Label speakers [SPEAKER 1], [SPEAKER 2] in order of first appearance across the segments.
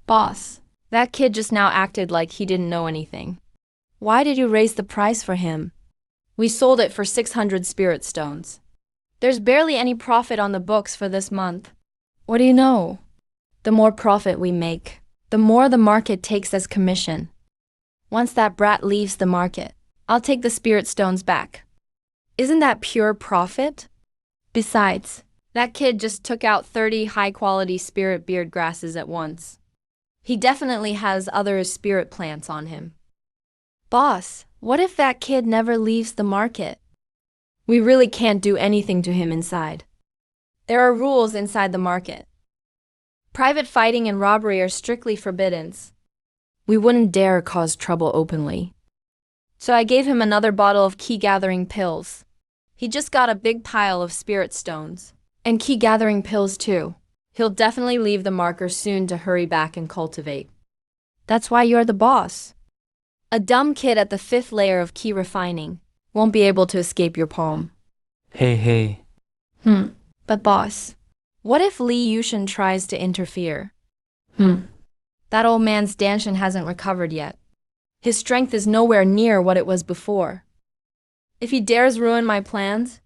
[SPEAKER 1] Boss, that kid just now acted like he didn't know anything. Why did you raise the price for him? We sold it for 600 spirit stones. There's barely any profit on the books for this month. What do you know? The more profit we make, the more the market takes as commission. Once that brat leaves the market, I'll take the spirit stones back. Isn't that pure profit? Besides, that kid just took out 30 high-quality spirit beard grasses at once. He definitely has other spirit plants on him. Boss, what if that kid never leaves the market? We really can't do anything to him inside. There are rules inside the market. Private fighting and robbery are strictly forbidden. We wouldn't dare cause trouble openly. So I gave him another bottle of key-gathering pills. He just got a big pile of spirit stones. And key-gathering pills too. He'll definitely leave the marker soon to hurry back and cultivate. That's why you're the boss. A dumb kid at the 5th layer of key refining won't be able to escape your palm.
[SPEAKER 2] Hey.
[SPEAKER 1] But boss, what if Li Yushin tries to interfere? That old man's Danshan hasn't recovered yet. His strength is nowhere near what it was before. If he dares ruin my plans,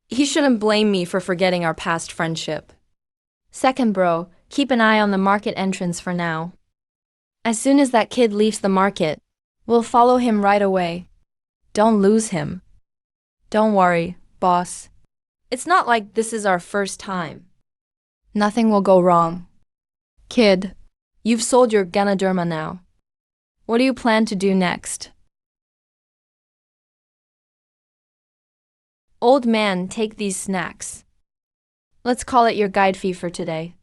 [SPEAKER 1] he shouldn't blame me for forgetting our past friendship. Second bro, keep an eye on the market entrance for now. As soon as that kid leaves the market, we'll follow him right away. Don't lose him. Don't worry, boss. It's not like this is our first time. Nothing will go wrong. Kid, you've sold your Ganoderma now. What do you plan to do next? Old man, take these snacks. Let's call it your guide fee for today.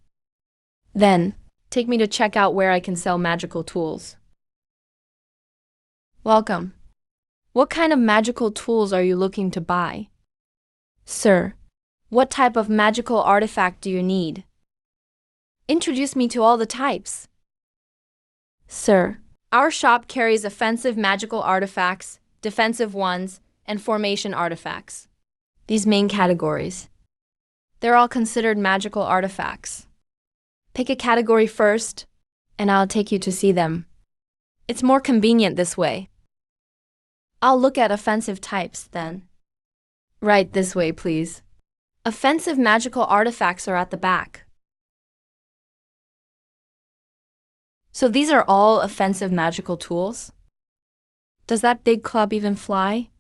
[SPEAKER 1] Then, take me to check out where I can sell magical tools. Welcome. What kind of magical tools are you looking to buy? Sir, what type of magical artifact do you need? Introduce me to all the types. Sir, our shop carries offensive magical artifacts, defensive ones, and formation artifacts. These main categories. They're all considered magical artifacts. Pick a category first, and I'll take you to see them. It's more convenient this way. I'll look at offensive types then. Right this way, please. Offensive magical artifacts are at the back. So these are all offensive magical tools? Does that big club even fly?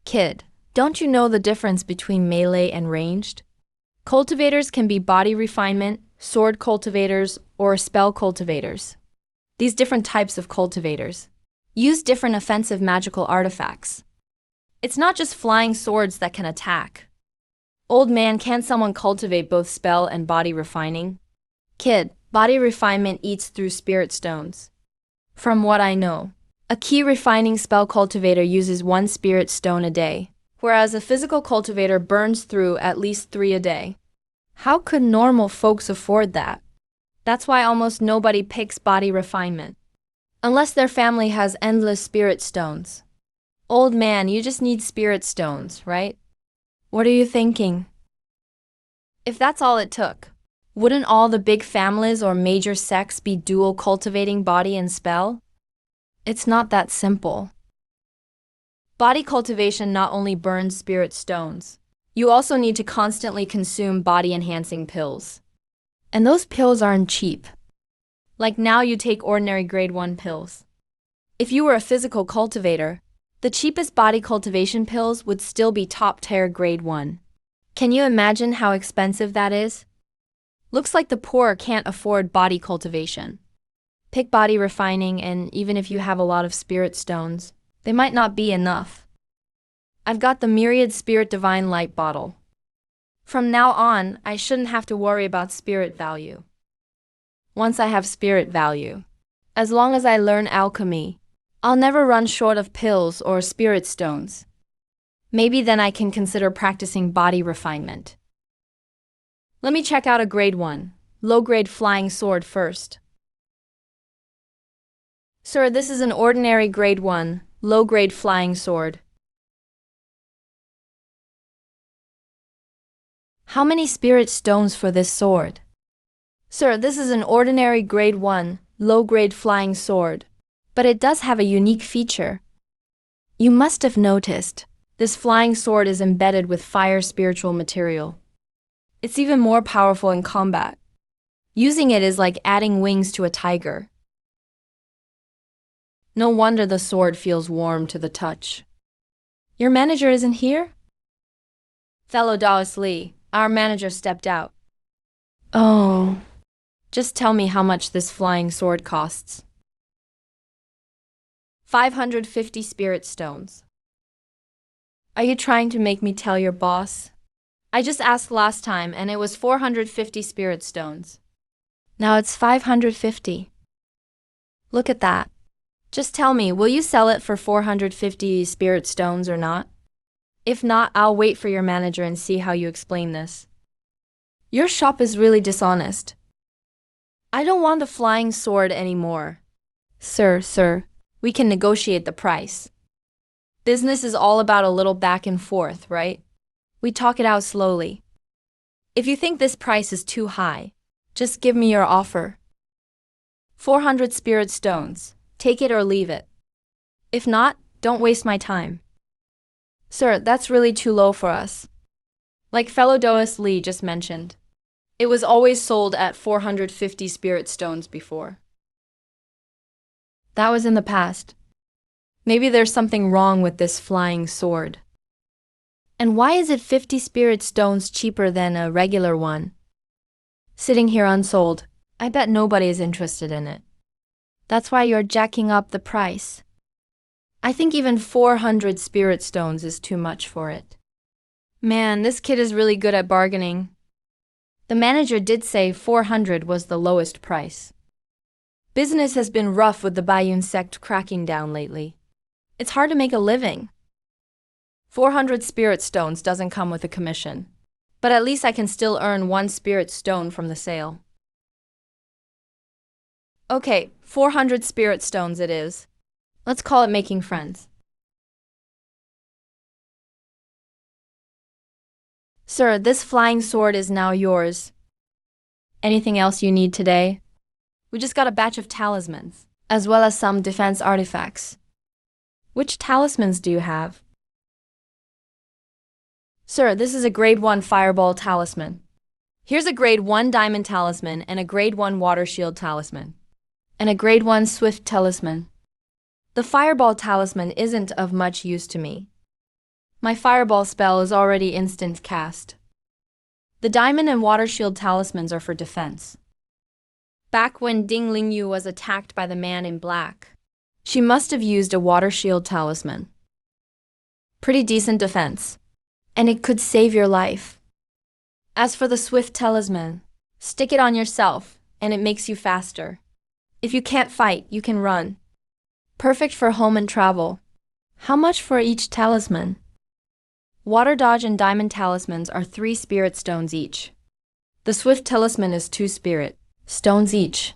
[SPEAKER 1] Kid, don't you know the difference between melee and ranged? Cultivators can be body refinement, sword cultivators, or spell cultivators. These different types of cultivators use different offensive magical artifacts. It's not just flying swords that can attack. Old man, can someone cultivate both spell and body refining? Kid, body refinement eats through spirit stones. From what I know, a key refining spell cultivator uses 1 spirit stone a day, whereas a physical cultivator burns through at least 3 a day. How could normal folks afford that? That's why almost nobody picks body refinement. Unless their family has endless spirit stones. Old man, you just need spirit stones, right? What are you thinking? If that's all it took, wouldn't all the big families or major sects be dual cultivating body and spell? It's not that simple. Body cultivation not only burns spirit stones, you also need to constantly consume body-enhancing pills. And those pills aren't cheap. Like now you take ordinary grade 1 pills. If you were a physical cultivator, the cheapest body cultivation pills would still be top-tier grade 1. Can you imagine how expensive that is? Looks like the poor can't afford body cultivation. Pick body refining, and even if you have a lot of spirit stones, they might not be enough. I've got the Myriad Spirit Divine Light bottle. From now on, I shouldn't have to worry about spirit value. Once I have spirit value, as long as I learn alchemy, I'll never run short of pills or spirit stones. Maybe then I can consider practicing body refinement. Let me check out a grade 1, low-grade flying sword first. Sir, this is an ordinary grade 1, low-grade flying sword. How many spirit stones for this sword? Sir, this is an ordinary grade 1, low-grade flying sword. But it does have a unique feature. You must have noticed, this flying sword is embedded with fire spiritual material. It's even more powerful in combat. Using it is like adding wings to a tiger. No wonder the sword feels warm to the touch. Your manager isn't here? Fellow Dallas Lee, our manager stepped out. Oh. Just tell me how much this flying sword costs. 550 spirit stones. Are you trying to make me tell your boss? I just asked last time and it was 450 spirit stones. Now it's 550. Look at that. Just tell me, will you sell it for 450 spirit stones or not? If not, I'll wait for your manager and see how you explain this. Your shop is really dishonest. I don't want the flying sword anymore. Sir, we can negotiate the price. Business is all about a little back and forth, right? We talk it out slowly. If you think this price is too high, just give me your offer. 400 spirit stones. Take it or leave it. If not, don't waste my time. Sir, that's really too low for us. Like fellow Dallas Lee just mentioned, it was always sold at 450 spirit stones before. That was in the past. Maybe there's something wrong with this flying sword. And why is it 50 spirit stones cheaper than a regular one? Sitting here unsold, I bet nobody is interested in it. That's why you're jacking up the price. I think even 400 spirit stones is too much for it. Man, this kid is really good at bargaining. The manager did say 400 was the lowest price. Business has been rough with the Bayun sect cracking down lately. It's hard to make a living. 400 spirit stones doesn't come with a commission, but at least I can still earn 1 spirit stone from the sale. Okay, 400 spirit stones it is. Let's call it making friends. Sir, this flying sword is now yours. Anything else you need today? We just got a batch of talismans, as well as some defense artifacts. Which talismans do you have? Sir, this is a grade 1 fireball talisman. Here's a grade 1 diamond talisman and a grade 1 water shield talisman. And a grade 1 swift talisman. The fireball talisman isn't of much use to me. My fireball spell is already instant cast. The diamond and water shield talismans are for defense. Back when Ding Lingyu was attacked by the man in black, she must have used a water shield talisman. Pretty decent defense, and it could save your life. As for the swift talisman, stick it on yourself, and it makes you faster. If you can't fight, you can run. Perfect for home and travel. How much for each talisman? Water dodge and diamond talismans are 3 spirit stones each. The swift talisman is 2 spirit stones each.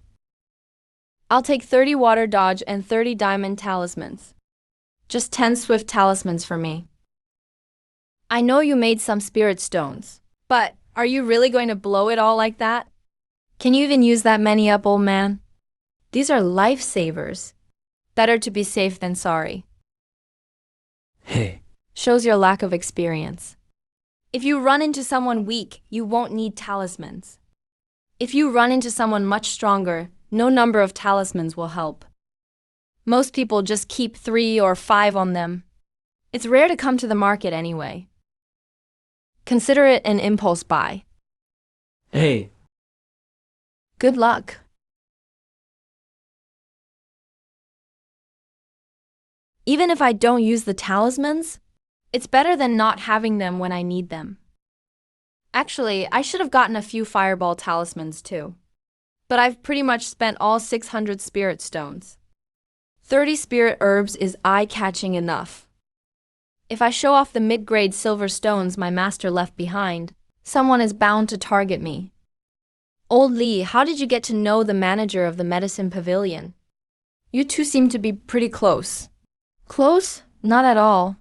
[SPEAKER 1] I'll take 30 water dodge and 30 diamond talismans. Just 10 swift talismans for me. I know you made some spirit stones, but are you really going to blow it all like that? Can you even use that many up, old man? These are lifesavers. Better to be safe than sorry.
[SPEAKER 2] Hey.
[SPEAKER 1] Shows your lack of experience. If you run into someone weak, you won't need talismans. If you run into someone much stronger, no number of talismans will help. Most people just keep 3 or 5 on them. It's rare to come to the market anyway. Consider it an impulse buy.
[SPEAKER 2] Hey.
[SPEAKER 1] Good luck. Even if I don't use the talismans, it's better than not having them when I need them. Actually, I should have gotten a few fireball talismans too. But I've pretty much spent all 600 spirit stones. 30 spirit herbs is eye-catching enough. If I show off the mid-grade silver stones my master left behind, someone is bound to target me. Old Lee, how did you get to know the manager of the medicine pavilion? You two seem to be pretty close. Close? Not at all.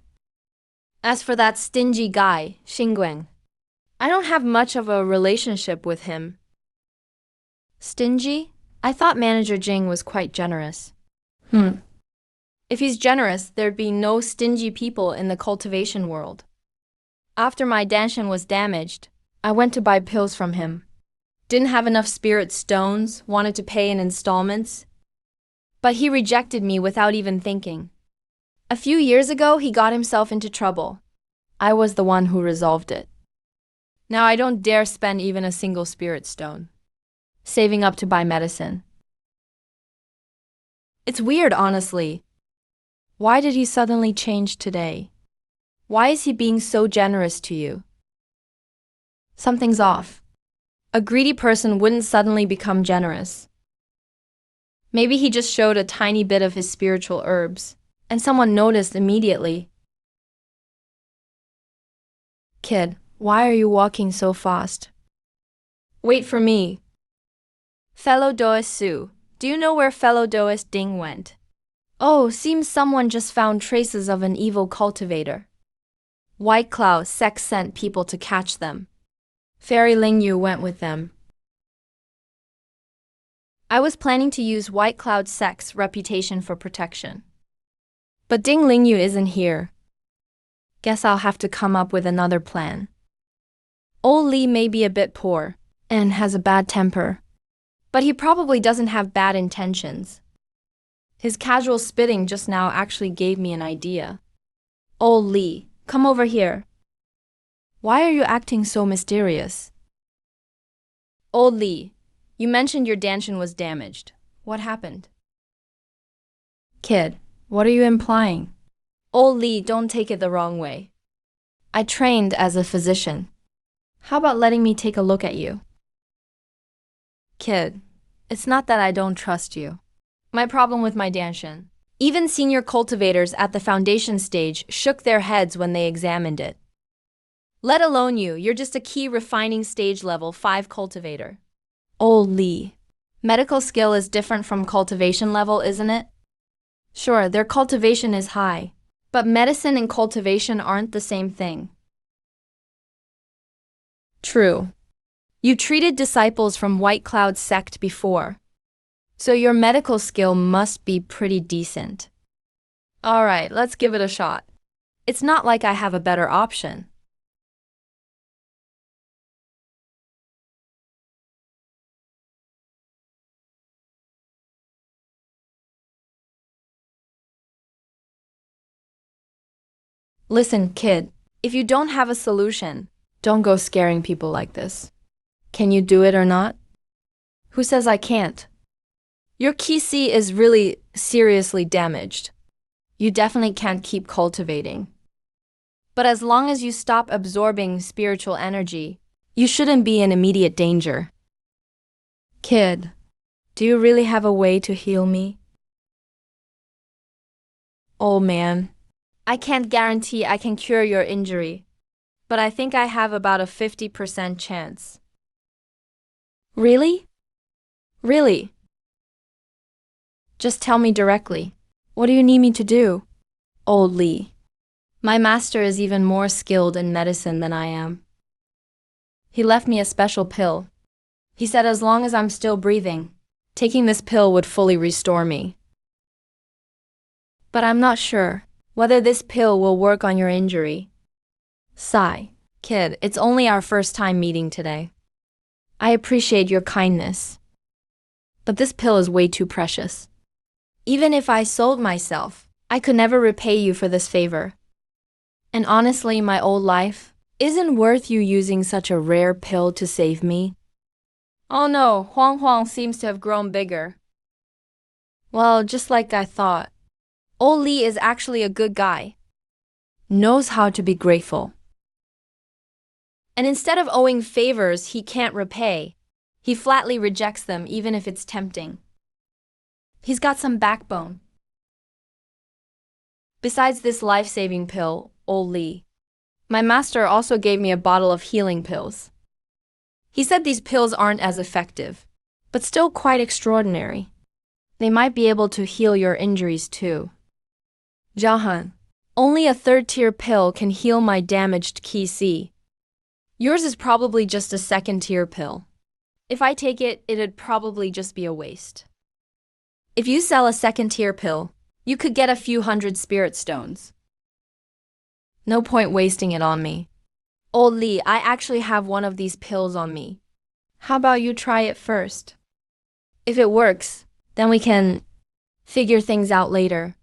[SPEAKER 1] As for that stingy guy, Xingguang, I don't have much of a relationship with him. Stingy? I thought Manager Jing was quite generous. If he's generous, there'd be no stingy people in the cultivation world. After my danshan was damaged, I went to buy pills from him. Didn't have enough spirit stones, wanted to pay in installments. But he rejected me without even thinking. A few years ago, he got himself into trouble. I was the one who resolved it. Now I don't dare spend even a single spirit stone, saving up to buy medicine. It's weird, honestly. Why did he suddenly change today? Why is he being so generous to you? Something's off. A greedy person wouldn't suddenly become generous. Maybe he just showed a tiny bit of his spiritual herbs, and someone noticed immediately. Kid, why are you walking so fast? Wait for me. Fellow Doist Su, do you know where fellow Doist Ding went? Oh, seems someone just found traces of an evil cultivator. White Cloud Sex sent people to catch them. Fairy Lingyu went with them. I was planning to use White Cloud Sec's reputation for protection. But Ding Lingyu isn't here. Guess I'll have to come up with another plan. Old Li may be a bit poor and has a bad temper, but he probably doesn't have bad intentions. His casual spitting just now actually gave me an idea. Old Li, come over here. Why are you acting so mysterious? Old Li, you mentioned your danshan was damaged. What happened? Kid, what are you implying? Old Li, don't take it the wrong way. I trained as a physician. How about letting me take a look at you? Kid, it's not that I don't trust you. My problem with my danshan. Even senior cultivators at the foundation stage shook their heads when they examined it. Let alone you, you're just a key refining stage level 5 cultivator. Old Li. Medical skill is different from cultivation level, isn't it? Sure, their cultivation is high, but medicine and cultivation aren't the same thing. True. You treated disciples from White Cloud sect before, so your medical skill must be pretty decent. Alright, let's give it a shot. It's not like I have a better option. Listen, kid, if you don't have a solution, don't go scaring people like this. Can you do it or not? Who says I can't? Your Qi is really seriously damaged. You definitely can't keep cultivating. But as long as you stop absorbing spiritual energy, you shouldn't be in immediate danger. Kid, do you really have a way to heal me? Oh man, I can't guarantee I can cure your injury, but I think I have about a 50% chance. Really? Really? Just tell me directly. What do you need me to do? Old Li. My master is even more skilled in medicine than I am. He left me a special pill. He said as long as I'm still breathing, taking this pill would fully restore me. But I'm not sure whether this pill will work on your injury. Sigh. Kid, it's only our first time meeting today. I appreciate your kindness, but this pill is way too precious. Even if I sold myself, I could never repay you for this favor. And honestly, my old life isn't worth you using such a rare pill to save me. Oh no, Huang Huang seems to have grown bigger. Well, just like I thought. Old Li is actually a good guy. Knows how to be grateful. And instead of owing favors he can't repay, he flatly rejects them even if it's tempting. He's got some backbone. Besides this life-saving pill, Old Li, my master also gave me a bottle of healing pills. He said these pills aren't as effective, but still quite extraordinary. They might be able to heal your injuries too. Jahan, only a third-tier pill can heal my damaged Qi. Yours is probably just a second-tier pill. If I take it, it'd probably just be a waste. If you sell a second-tier pill, you could get a few hundred spirit stones. No point wasting it on me. Old Lee, I actually have one of these pills on me. How about you try it first? If it works, then we can figure things out later.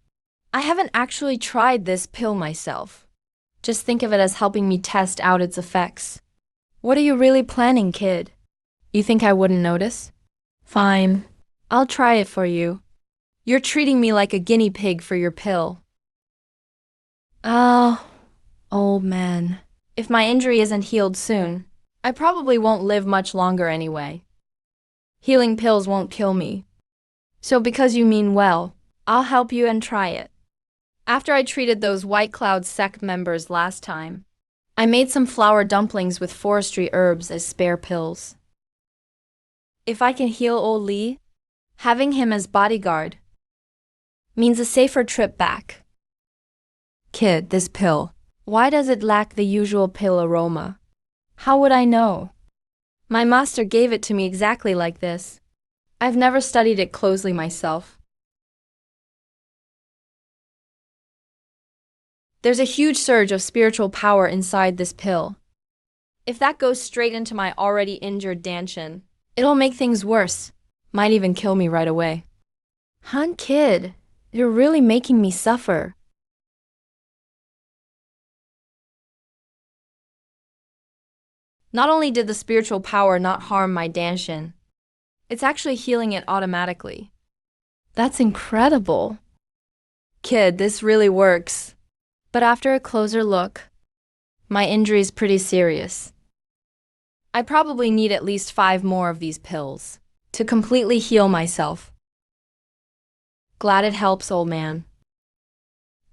[SPEAKER 1] I haven't actually tried this pill myself. Just think of it as helping me test out its effects. What are you really planning, kid? You think I wouldn't notice? Fine. I'll try it for you. You're treating me like a guinea pig for your pill. Oh, old man. If my injury isn't healed soon, I probably won't live much longer anyway. Healing pills won't kill me. So because you mean well, I'll help you and try it. After I treated those White Cloud sect members last time, I made some flour dumplings with forestry herbs as spare pills. If I can heal old Lee, having him as bodyguard means a safer trip back. Kid, this pill, why does it lack the usual pill aroma? How would I know? My master gave it to me exactly like this. I've never studied it closely myself. There's a huge surge of spiritual power inside this pill. If that goes straight into my already injured Danshin, it'll make things worse. Might even kill me right away. Hun, kid, you're really making me suffer. Not only did the spiritual power not harm my Danshin, it's actually healing it automatically. That's incredible. Kid, this really works. But after a closer look, my injury's pretty serious. I probably need at least 5 more of these pills to completely heal myself. Glad it helps, old man.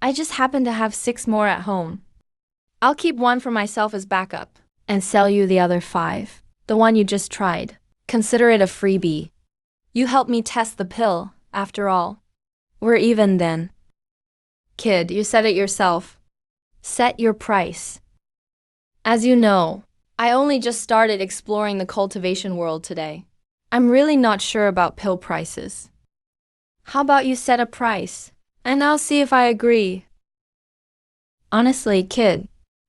[SPEAKER 1] I just happen to have 6 more at home. I'll keep one for myself as backup and sell you the other 5, the one you just tried. Consider it a freebie. You helped me test the pill, after all. We're even then. Kid, you said it yourself. Set your price. As you know, I only just started exploring the cultivation world today. I'm really not sure about pill prices. How about you set a price, and I'll see if I agree. Honestly, kid,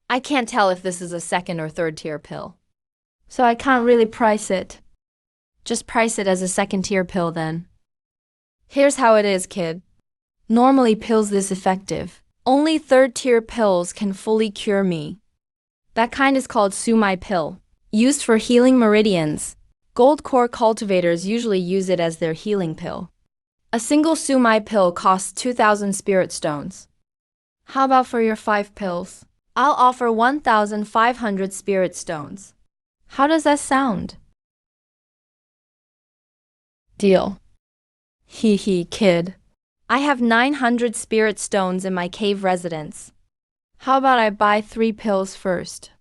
[SPEAKER 1] I can't tell if this is a 2nd or 3rd tier pill. So I can't really price it. Just price it as a 2nd tier pill then. Here's how it is, kid. Normally pills this effective, only 3rd tier pills can fully cure me. That kind is called Sumai pill, used for healing meridians. Gold core cultivators usually use it as their healing pill. A single Sumai pill costs 2,000 spirit stones. How about for your 5 pills? I'll offer 1,500 spirit stones. How does that sound? Deal. Hee hee, kid. I have 900 spirit stones in my cave residence. How about I buy 3 pills first?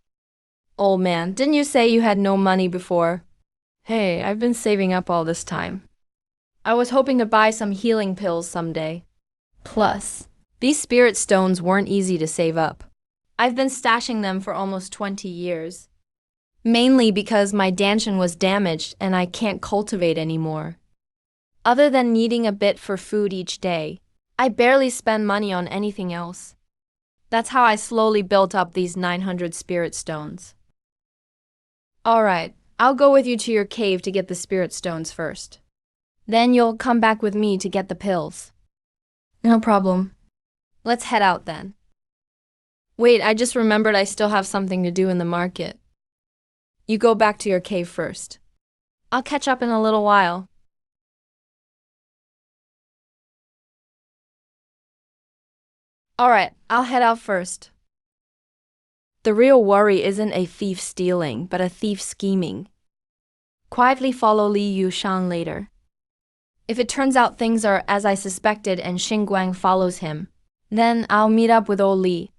[SPEAKER 1] Old man, didn't you say you had no money before? Hey, I've been saving up all this time. I was hoping to buy some healing pills someday. Plus, these spirit stones weren't easy to save up. I've been stashing them for almost 20 years. Mainly because my Danshin was damaged and I can't cultivate anymore. Other than needing a bit for food each day, I barely spend money on anything else. That's how I slowly built up these 900 spirit stones. Alright, I'll go with you to your cave to get the spirit stones first. Then you'll come back with me to get the pills. No problem. Let's head out then. Wait, I just remembered I still have something to do in the market. You go back to your cave first. I'll catch up in a little while. Alright, I'll head out first. The real worry isn't a thief stealing, but a thief scheming. Quietly follow Li Yushan later. If it turns out things are as I suspected and Xingguang follows him, then I'll meet up with old Li.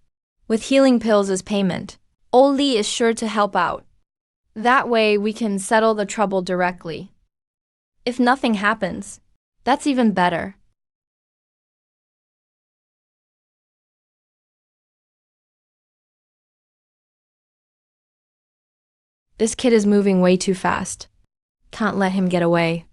[SPEAKER 1] With healing pills as payment, old Li is sure to help out. That way we can settle the trouble directly. If nothing happens, that's even better. This kid is moving way too fast. Can't let him get away.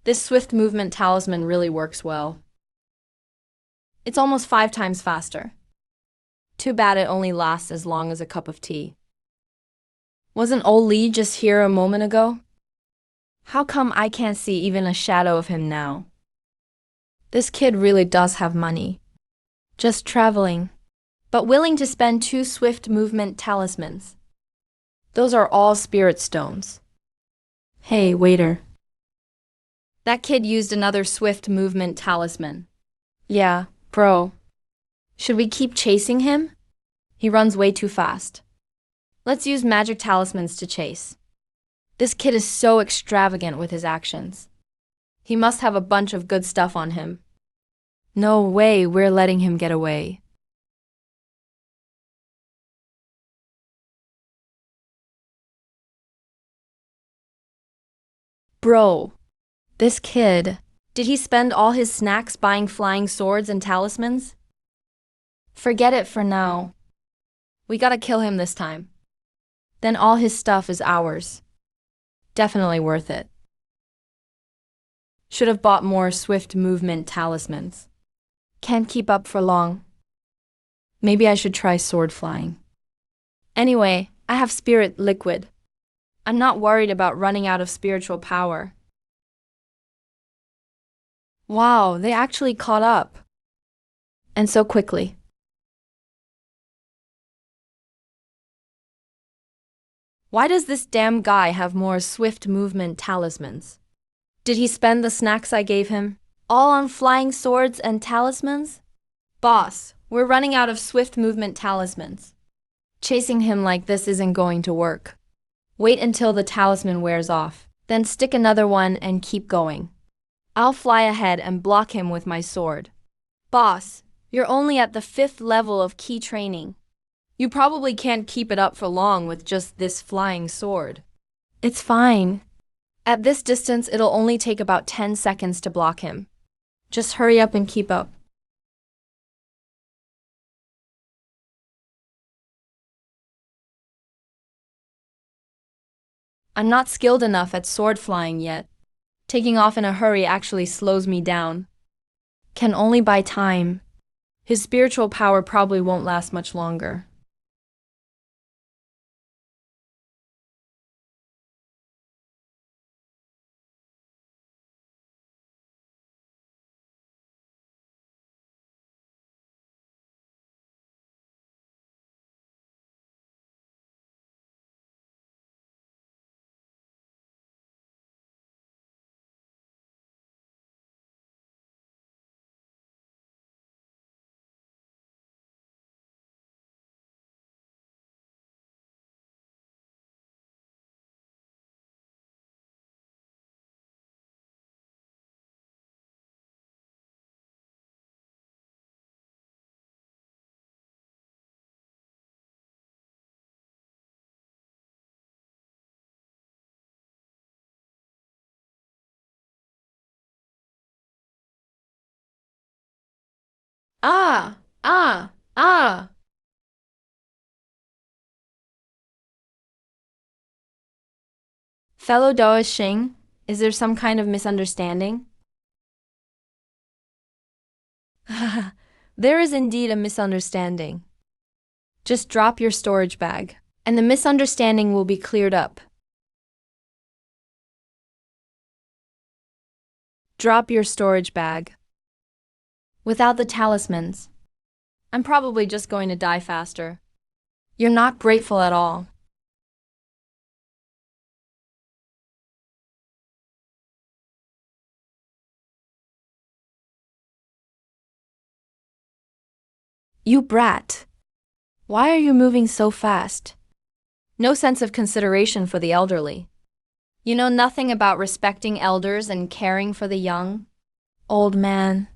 [SPEAKER 1] This swift movement talisman really works well. It's almost 5 times faster. Too bad it only lasts as long as a cup of tea. Wasn't old Lee just here a moment ago? How come I can't see even a shadow of him now? This kid really does have money. Just traveling, but willing to spend 2 swift movement talismans. Those are all spirit stones. Hey, waiter. That kid used another swift movement talisman. Yeah, bro. Should we keep chasing him? He runs way too fast. Let's use magic talismans to chase. This kid is so extravagant with his actions. He must have a bunch of good stuff on him. No way we're letting him get away. Bro, this kid, did he spend all his snacks buying flying swords and talismans? Forget it for now. We gotta kill him this time. Then all his stuff is ours. Definitely worth it. Should have bought more swift movement talismans. Can't keep up for long. Maybe I should try sword flying. Anyway, I have spirit liquid. I'm not worried about running out of spiritual power. Wow, they actually caught up. And so quickly. Why does this damn guy have more swift movement talismans? Did he spend the snacks I gave him all on flying swords and talismans? Boss, we're running out of swift movement talismans. Chasing him like this isn't going to work. Wait until the talisman wears off, then stick another one and keep going. I'll fly ahead and block him with my sword. Boss, you're only at the 5th level of key training. You probably can't keep it up for long with just this flying sword. It's fine. At this distance, it'll only take about 10 seconds to block him. Just hurry up and keep up. I'm not skilled enough at sword flying yet. Taking off in a hurry actually slows me down. Can only buy time. His spiritual power probably won't last much longer. Ah! Ah! Ah! Fellow Daoist Xing, is there some kind of misunderstanding? There is indeed a misunderstanding. Just drop your storage bag, and the misunderstanding will be cleared up. Drop your storage bag. Without the talismans, I'm probably just going to die faster. You're not grateful at all. You brat. Why are you moving so fast? No sense of consideration for the elderly. You know nothing about respecting elders and caring for the young? Old man.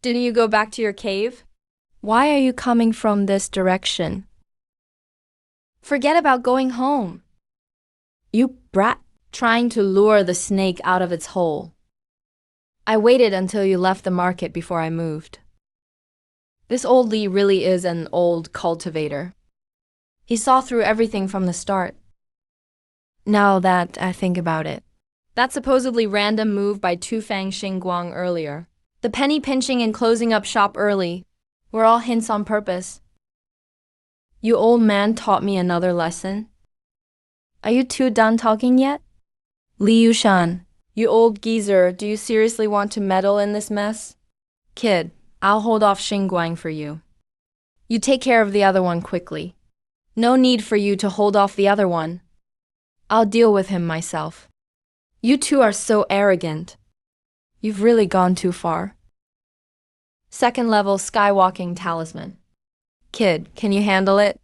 [SPEAKER 1] Didn't you go back to your cave? Why are you coming from this direction? Forget about going home. You brat, trying to lure the snake out of its hole. I waited until you left the market before I moved. This old Lee really is an old cultivator. He saw through everything from the start. Now that I think about it. That supposedly random move by Tu Fang Xingguang earlier. The penny pinching and closing up shop early were all hints on purpose. You old man taught me another lesson. Are you two done talking yet? Li Yushan, you old geezer, do you seriously want to meddle in this mess? Kid, I'll hold off Xingguang for you. You take care of the other one quickly. No need for you to hold off the other one. I'll deal with him myself. You two are so arrogant. You've really gone too far. Second level skywalking talisman. Kid, can you handle it?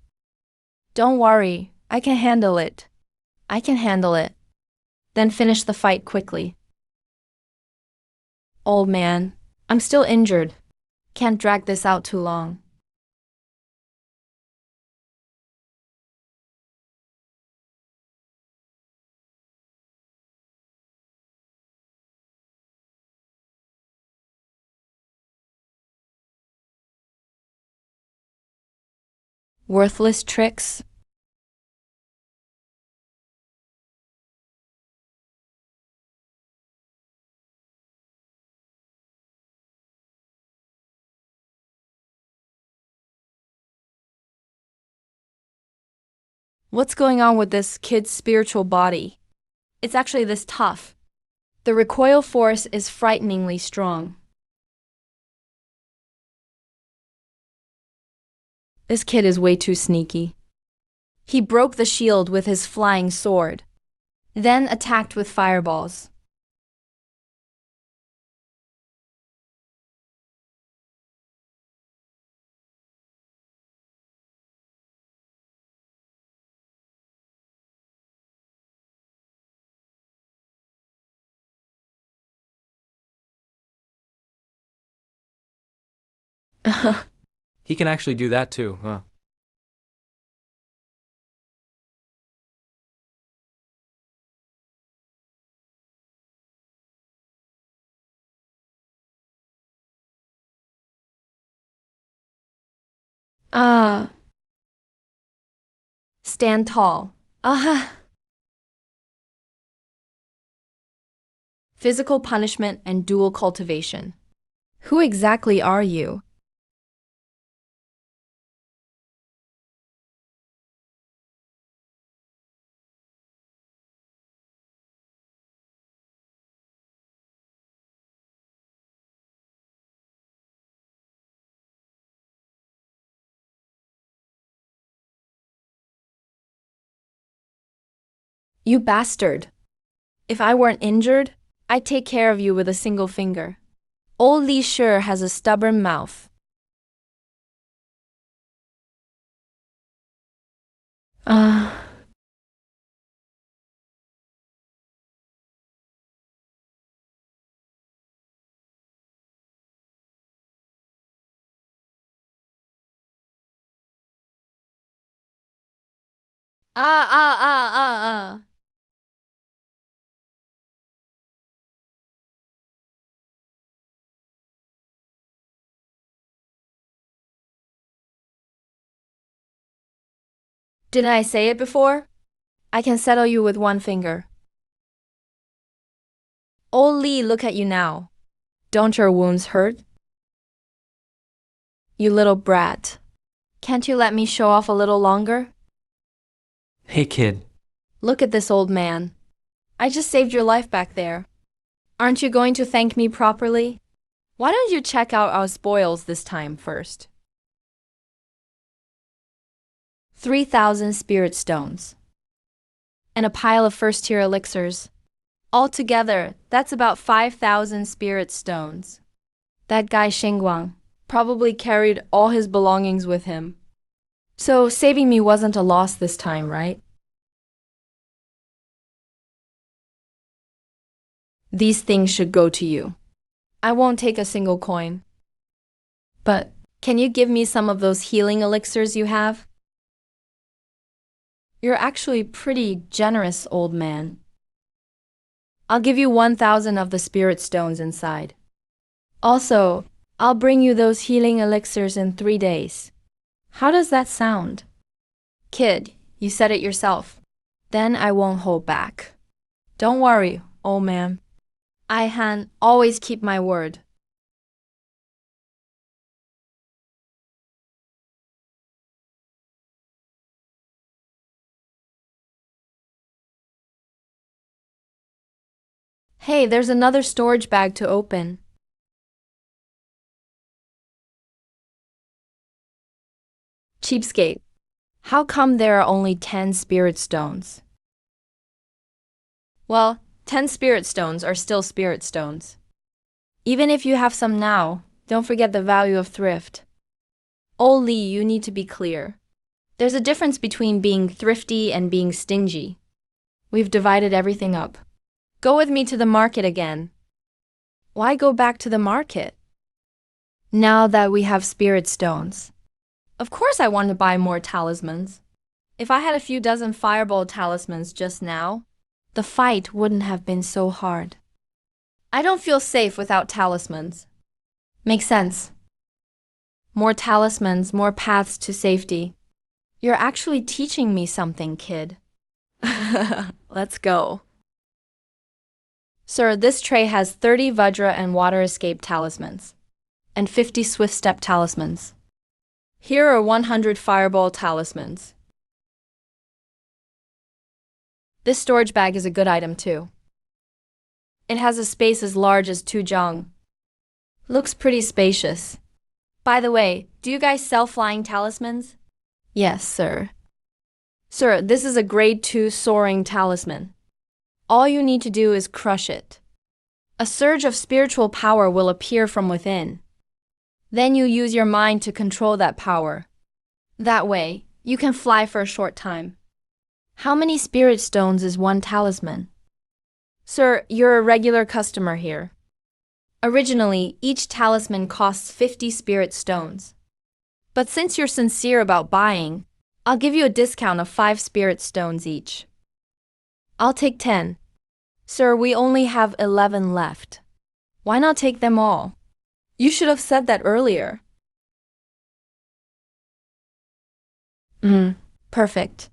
[SPEAKER 1] Don't worry, I can handle it. I can handle it. Then finish the fight quickly. Old man, I'm still injured. Can't drag this out too long. Worthless tricks. What's going on with this kid's spiritual body? It's actually this tough. The recoil force is frighteningly strong. This kid is way too sneaky. He broke the shield with his flying sword, then attacked with fireballs.
[SPEAKER 2] He can actually do that too, huh?
[SPEAKER 1] Ah. Stand tall. Physical punishment and dual cultivation. Who exactly are you? You bastard. If I weren't injured, I'd take care of you with a single finger. Old Li sure has a stubborn mouth. Ah. Ah. Didn't I say it before? I can settle you with one finger. Old Li, look at you now. Don't your wounds hurt? You little brat. Can't you let me show off a little longer?
[SPEAKER 2] Hey kid,
[SPEAKER 1] Look at this old man. I just saved your life back there. Aren't you going to thank me properly? Why don't you check out our spoils this time first? 3,000 spirit stones. And a pile of first-tier elixirs. Altogether, that's about 5,000 spirit stones. That guy Xingguang probably carried all his belongings with him. So saving me wasn't a loss this time, right? These things should go to you. I won't take a single coin. But can you give me some of those healing elixirs you have? You're actually pretty generous, old man. I'll give you 1,000 of the spirit stones inside. Also, I'll bring you those healing elixirs in 3 days. How does that sound? Kid, you said it yourself. Then I won't hold back. Don't worry, old man. I always keep my word. Hey, there's another storage bag to open. Cheapskate. How come there are only 10 spirit stones? Well, 10 spirit stones are still spirit stones. Even if you have some now, don't forget the value of thrift. Oh Lee, you need to be clear. There's a difference between being thrifty and being stingy. We've divided everything up. Go with me to the market again. Why go back to the market? Now that we have spirit stones. Of course I want to buy more talismans. If I had a few dozen fireball talismans just now, the fight wouldn't have been so hard. I don't feel safe without talismans. Makes sense. More talismans, more paths to safety. You're actually teaching me something, kid. Let's go. Sir, this tray has 30 Vajra and Water Escape talismans, and 50 Swift Step talismans. Here are 100 Fireball talismans. This storage bag is a good item too. It has a space as large as 2 jong. Looks pretty spacious. By the way, do you guys sell flying talismans? Yes, sir. Sir, this is a grade 2 soaring talisman. All you need to do is crush it. A surge of spiritual power will appear from within. Then you use your mind to control that power. That way, you can fly for a short time. How many spirit stones is one talisman? Sir, you're a regular customer here. Originally, each talisman costs 50 spirit stones. But since you're sincere about buying, I'll give you a discount of 5 spirit stones each. I'll take 10. Sir, we only have 11 left. Why not take them all? You should have said that earlier. Perfect.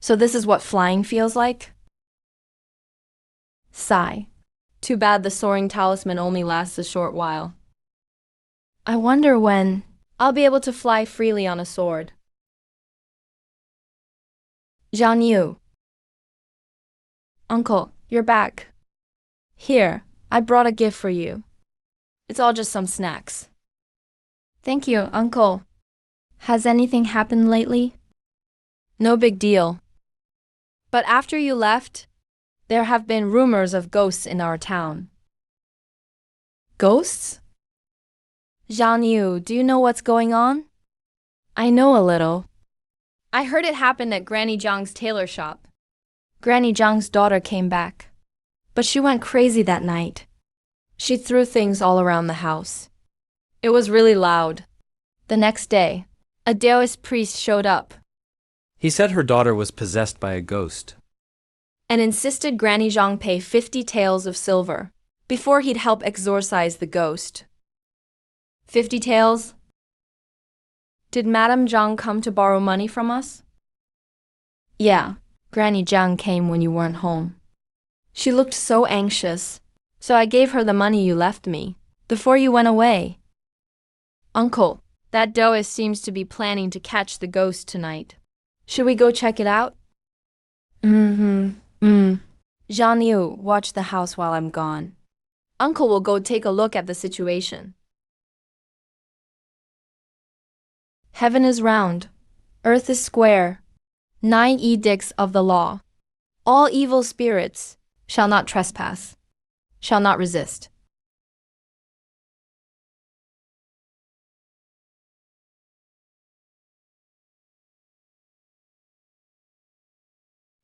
[SPEAKER 1] So this is what flying feels like? Sigh. Too bad the soaring talisman only lasts a short while. I wonder when I'll be able to fly freely on a sword. Zhang Yu. Uncle, you're back. Here, I brought a gift for you. It's all just some snacks. Thank you, Uncle. Has anything happened lately? No big deal. But after you left, there have been rumors of ghosts in our town. Ghosts? Zhang Yu, do you know what's going on? I know a little. I heard it happened at Granny Zhang's tailor shop. Granny Zhang's daughter came back, but she went crazy that night. She threw things all around the house. It was really loud. The next day, a Taoist priest showed up
[SPEAKER 2] He said her daughter was possessed by a ghost.
[SPEAKER 1] and insisted Granny Zhang pay 50 taels of silver before he'd help exorcise the ghost. 50 taels? Did Madame Zhang come to borrow money from us? Yeah, Granny Zhang came when you weren't home. She looked so anxious, so I gave her the money you left me before you went away. Uncle, that Taoist seems to be planning to catch the ghost tonight. Should we go check it out? Zhang Yu, watch the house while I'm gone. Uncle will go take a look at the situation. Heaven is round, earth is square. 9 edicts of the law. All evil spirits shall not trespass, shall not resist.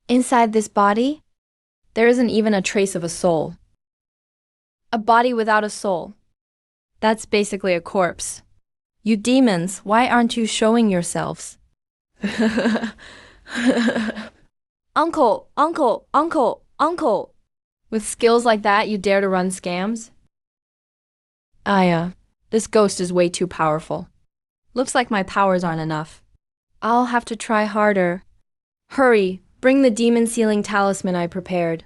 [SPEAKER 1] Inside this body, there isn't even a trace of a soul. A body without a soul. That's basically a corpse. You demons, why aren't you showing yourselves? Uncle, uncle, uncle, uncle. With skills like that, you dare to run scams? Aya, this ghost is way too powerful. Looks like my powers aren't enough. I'll have to try harder. Hurry, bring the demon sealing talisman I prepared.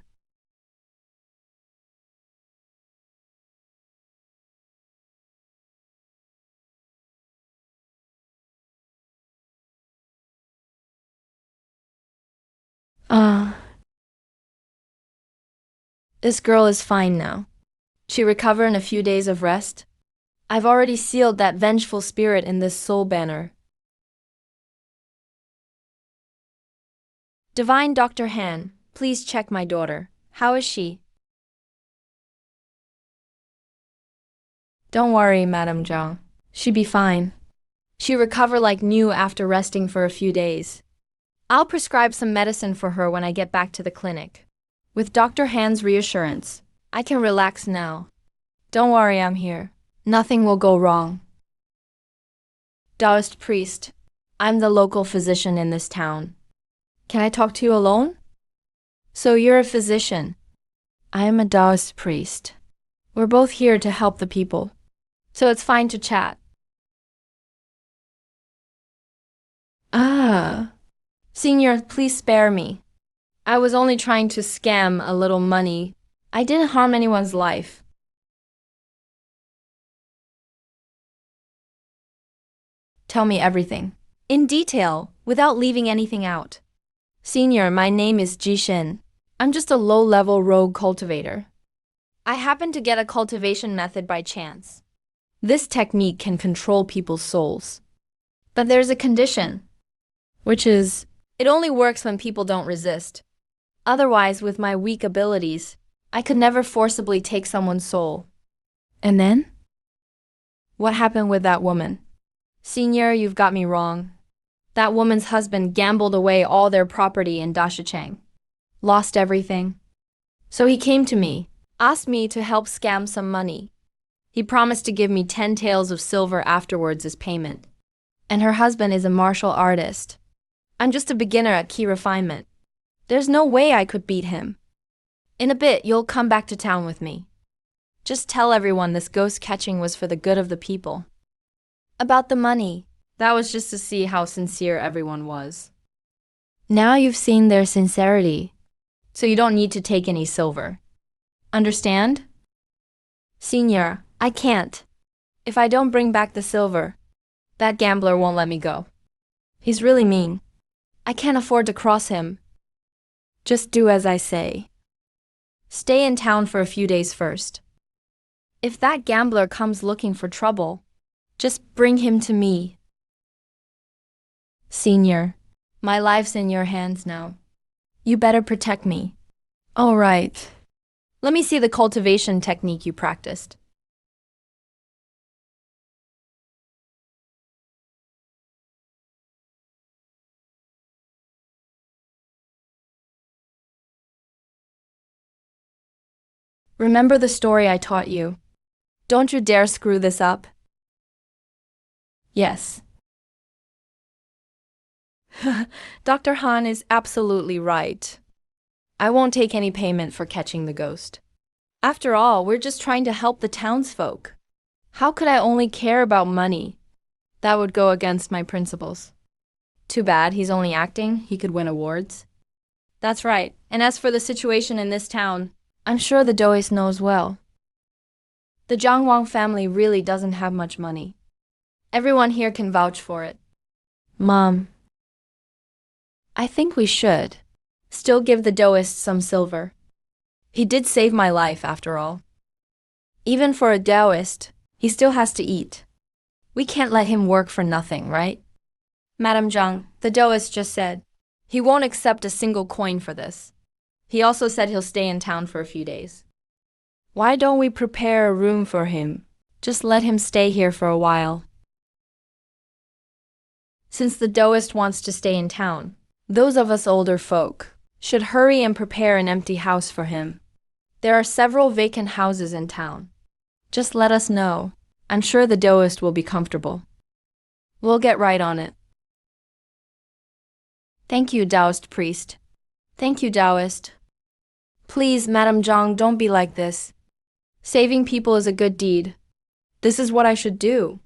[SPEAKER 1] Ah, this girl is fine now. She recover in a few days of rest. I've already sealed that vengeful spirit in this soul banner. Divine Dr. Han, please check my daughter. How is she? Don't worry, Madam Zhang. She be fine. She recover like new after resting for a few days. I'll prescribe some medicine for her when I get back to the clinic. With Dr. Han's reassurance, I can relax now. Don't worry, I'm here. Nothing will go wrong. Taoist priest, I'm the local physician in this town. Can I talk to you alone? So you're a physician. I am a Taoist priest. We're both here to help the people. So it's fine to chat. Ah. Senior, please spare me. I was only trying to scam a little money. I didn't harm anyone's life. Tell me everything. In detail, without leaving anything out. Senior, my name is Jishin. I'm just a low-level rogue cultivator. I happened to get a cultivation method by chance. This technique can control people's souls. But there's a condition, which is, it only works when people don't resist. Otherwise, with my weak abilities, I could never forcibly take someone's soul. And then? What happened with that woman? Senior, you've got me wrong. That woman's husband gambled away all their property in Dashicheng. Lost everything. So he came to me, asked me to help scam some money. He promised to give me 10 taels of silver afterwards as payment. And her husband is a martial artist. I'm just a beginner at key refinement. There's no way I could beat him. In a bit, you'll come back to town with me. Just tell everyone this ghost catching was for the good of the people. About the money, that was just to see how sincere everyone was. Now you've seen their sincerity, so you don't need to take any silver. Understand? Senior, I can't. If I don't bring back the silver, that gambler won't let me go. He's really mean. I can't afford to cross him. Just do as I say. Stay in town for a few days first. If that gambler comes looking for trouble, just bring him to me. Senior, my life's in your hands now. You better protect me. All right. Let me see the cultivation technique you practiced. Remember the story I taught you. Don't you dare screw this up. Yes. Dr. Han is absolutely right. I won't take any payment for catching the ghost. After all, we're just trying to help the townsfolk. How could I only care about money? That would go against my principles. Too bad he's only acting, he could win awards. That's right, and as for the situation in this town, I'm sure the Dois knows well. The Zhang Wang family really doesn't have much money. Everyone here can vouch for it. Mom, I think we should still give the Doist some silver. He did save my life, after all. Even for a Taoist, he still has to eat. We can't let him work for nothing, right? Madam Zhang, the Taoist just said he won't accept a single coin for this. He also said he'll stay in town for a few days. Why don't we prepare a room for him? Just let him stay here for a while. Since the Taoist wants to stay in town, those of us older folk should hurry and prepare an empty house for him. There are several vacant houses in town. Just let us know. I'm sure the Taoist will be comfortable. We'll get right on it. Thank you, Taoist priest. Thank you, Taoist. Please, Madam Zhang, don't be like this. Saving people is a good deed. This is what I should do.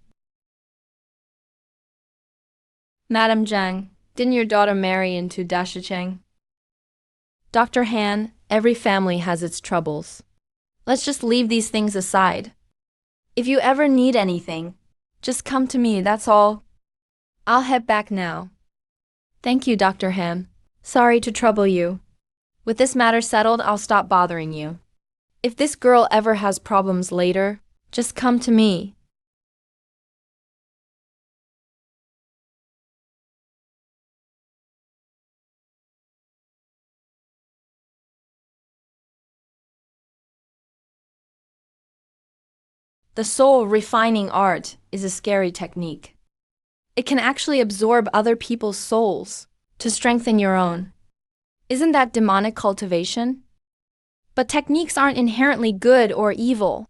[SPEAKER 1] Madam Zhang, didn't your daughter marry into Dashicheng? Dr. Han, every family has its troubles. Let's just leave these things aside. If you ever need anything, just come to me, that's all. I'll head back now. Thank you, Dr. Han. Sorry to trouble you. With this matter settled, I'll stop bothering you. If this girl ever has problems later, just come to me. The soul refining art is a scary technique. It can actually absorb other people's souls to strengthen your own. Isn't that demonic cultivation? But techniques aren't inherently good or evil.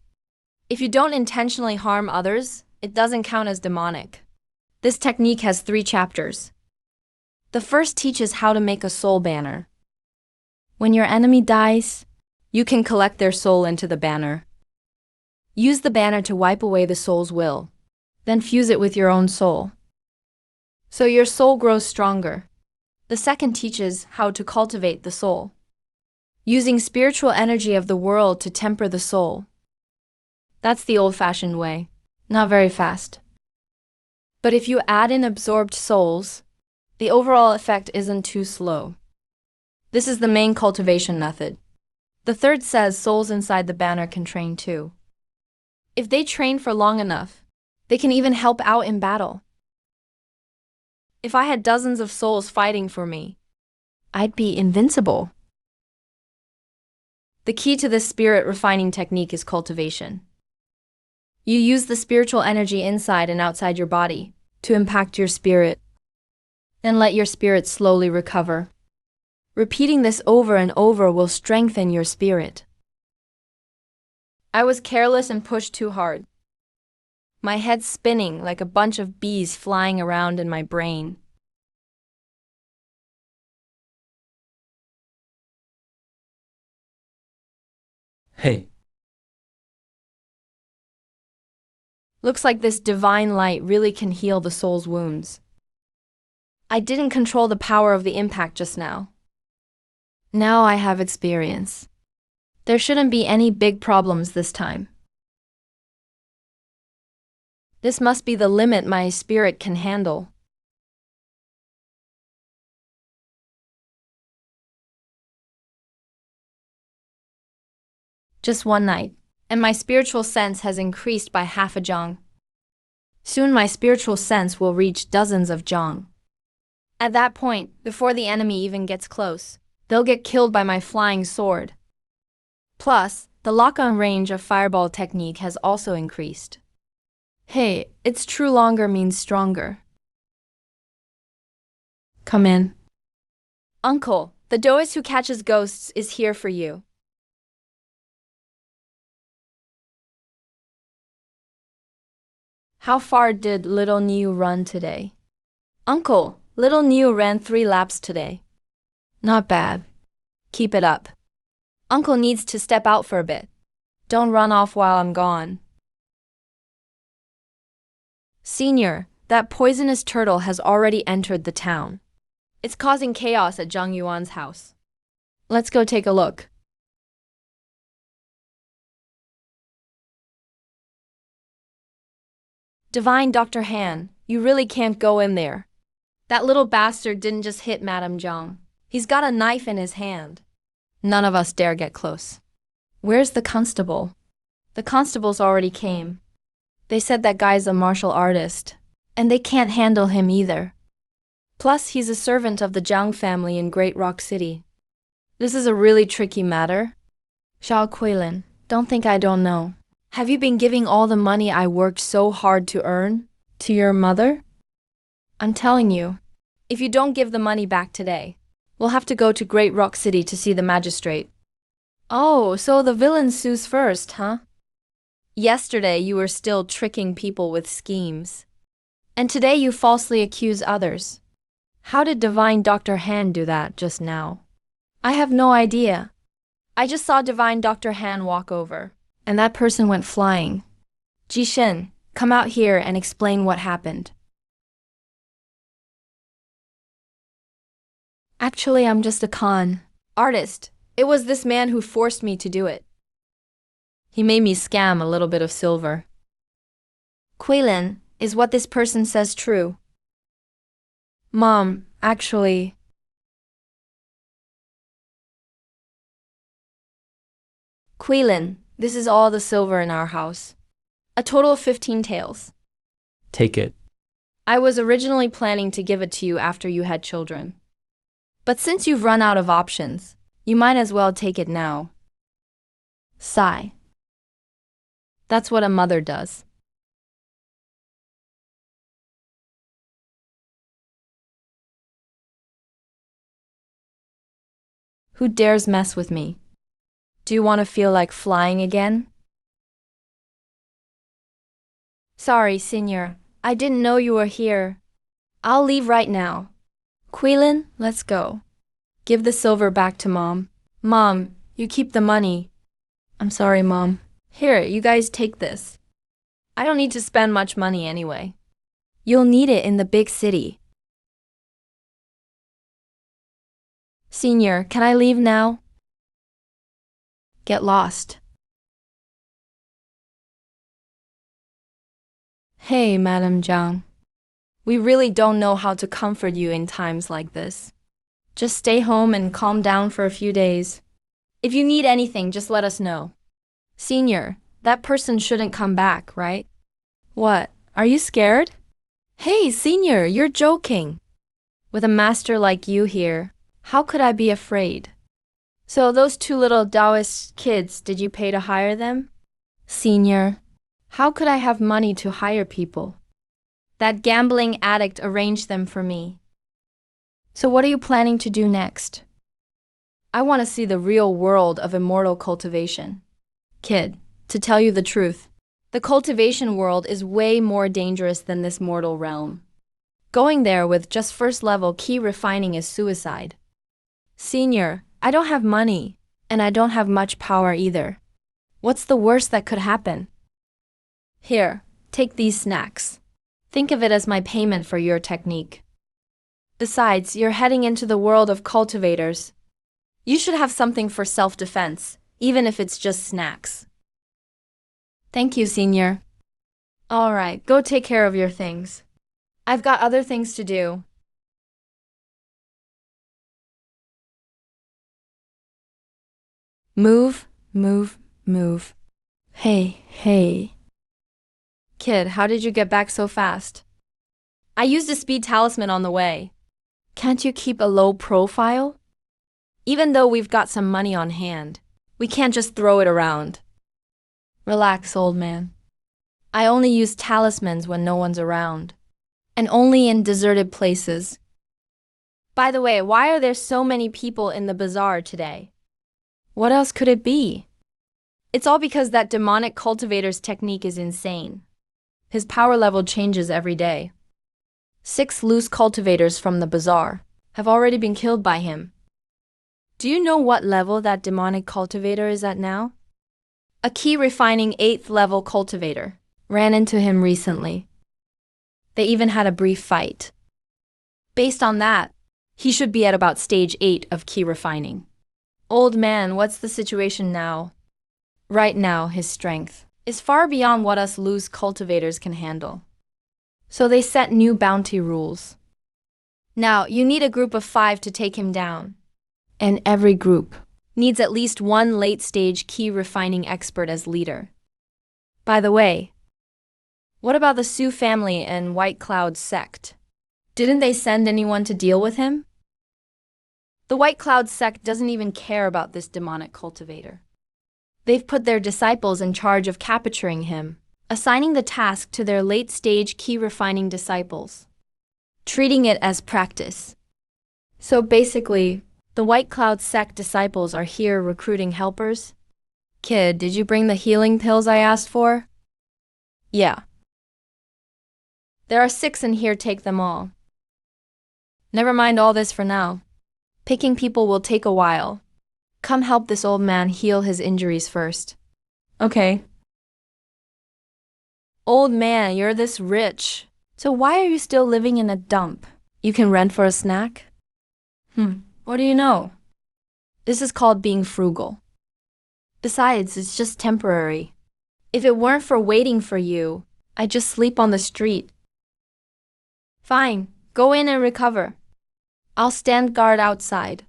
[SPEAKER 1] If you don't intentionally harm others, it doesn't count as demonic. This technique has 3 chapters. The first teaches how to make a soul banner. When your enemy dies, you can collect their soul into the banner. Use the banner to wipe away the soul's will, then fuse it with your own soul, so your soul grows stronger. The second teaches how to cultivate the soul, using spiritual energy of the world to temper the soul. That's the old-fashioned way, not very fast. But if you add in absorbed souls, the overall effect isn't too slow. This is the main cultivation method. The third says souls inside the banner can train too. If they train for long enough, they can even help out in battle. If I had dozens of souls fighting for me, I'd be invincible. The key to this spirit refining technique is cultivation. You use the spiritual energy inside and outside your body to impact your spirit. Then let your spirit slowly recover. Repeating this over and over will strengthen your spirit. I was careless and pushed too hard. My head's spinning like a bunch of bees flying around in my brain.
[SPEAKER 2] Hey,
[SPEAKER 1] Looks like this divine light really can heal the soul's wounds. I didn't control the power of the impact just now. Now I have experience. There shouldn't be any big problems this time. This must be the limit my spirit can handle. Just one night, and my spiritual sense has increased by half a zhang. Soon my spiritual sense will reach dozens of zhang. At that point, before the enemy even gets close, they'll get killed by my flying sword. Plus, the lock-on range of fireball technique has also increased. Hey, it's true longer means stronger. Come in. Uncle, the Doist who catches ghosts is here for you. How far did little Niu run today? Uncle, little Niu ran 3 laps today. Not bad. Keep it up. Uncle needs to step out for a bit. Don't run off while I'm gone. Senior, that poisonous turtle has already entered the town. It's causing chaos at Zhang Yuan's house. Let's go take a look. Divine Dr. Han, you really can't go in there. That little bastard didn't just hit Madame Zhang. He's got a knife in his hand. None of us dare get close. Where's the constable? The constables already came. They said that guy's a martial artist, and they can't handle him either. Plus, he's a servant of the Zhang family in Great Rock City. This is a really tricky matter. Xiao Kuilin, don't think I don't know. Have you been giving all the money I worked so hard to earn to your mother? I'm telling you, if you don't give the money back today, we'll have to go to Great Rock City to see the magistrate. Oh, so the villain sues first, huh? Yesterday you were still tricking people with schemes. And today you falsely accuse others. How did Divine Dr. Han do that just now? I have no idea. I just saw Divine Dr. Han walk over, and that person went flying. Jishin, come out here and explain what happened. Actually, I'm just a con artist. It was this man who forced me to do it. He made me scam a little bit of silver. Quaylin, is what this person says true? Mom, actually. Quaylin, this is all the silver in our house. A total of 15 taels.
[SPEAKER 2] Take it.
[SPEAKER 1] I was originally planning to give it to you after you had children. But since you've run out of options, you might as well take it now. Sigh. That's what a mother does. Who dares mess with me? Do you want to feel like flying again? Sorry, Senior. I didn't know you were here. I'll leave right now. Quaylin, let's go. Give the silver back to Mom. Mom, you keep the money. I'm sorry, Mom. Here, you guys take this. I don't need to spend much money anyway. You'll need it in the big city. Senior, can I leave now? Get lost. Hey, Madam Zhang. We really don't know how to comfort you in times like this. Just stay home and calm down for a few days. If you need anything, just let us know. Senior, that person shouldn't come back, right? What? Are you scared? Hey, Senior, you're joking. With a master like you here, how could I be afraid? So those two little Taoist kids, did you pay to hire them? Senior, how could I have money to hire people? That gambling addict arranged them for me. So what are you planning to do next? I want to see the real world of immortal cultivation. Kid, to tell you the truth, the cultivation world is way more dangerous than this mortal realm. Going there with just first level key refining is suicide. Senior, I don't have money, and I don't have much power either. What's the worst that could happen? Here, take these snacks. Think of it as my payment for your technique. Besides, you're heading into the world of cultivators. You should have something for self-defense, even if it's just snacks. Thank you, Senior. All right, go take care of your things. I've got other things to do. Move, move, move. Hey, hey. Kid, how did you get back so fast? I used a speed talisman on the way. Can't you keep a low profile? Even though we've got some money on hand, we can't just throw it around. Relax, old man. I only use talismans when no one's around, and only in deserted places. By the way, why are there so many people in the bazaar today? What else could it be? It's all because that demonic cultivator's technique is insane. His power level changes every day. 6 loose cultivators from the bazaar have already been killed by him. Do you know what level that demonic cultivator is at now? A key refining 8th level cultivator ran into him recently. They even had a brief fight. Based on that, he should be at about stage 8 of key refining. Old man, what's the situation now? Right now, his strength is far beyond what us loose cultivators can handle. So they set new bounty rules. Now, you need a group of 5 to take him down. And every group needs at least one late-stage key refining expert as leader. By the way, what about the Su family and White Cloud sect? Didn't they send anyone to deal with him? The White Cloud sect doesn't even care about this demonic cultivator. They've put their disciples in charge of capturing him, assigning the task to their late-stage key refining disciples, treating it as practice. So basically, the White Cloud sect disciples are here recruiting helpers. Kid, did you bring the healing pills I asked for? Yeah. There are 6 in here, take them all. Never mind all this for now. Picking people will take a while. Come help this old man heal his injuries first. Okay. Old man, you're this rich. So why are you still living in a dump? You can rent for a snack? What do you know? This is called being frugal. Besides, it's just temporary. If it weren't for waiting for you, I'd just sleep on the street. Fine, go in and recover. I'll stand guard outside.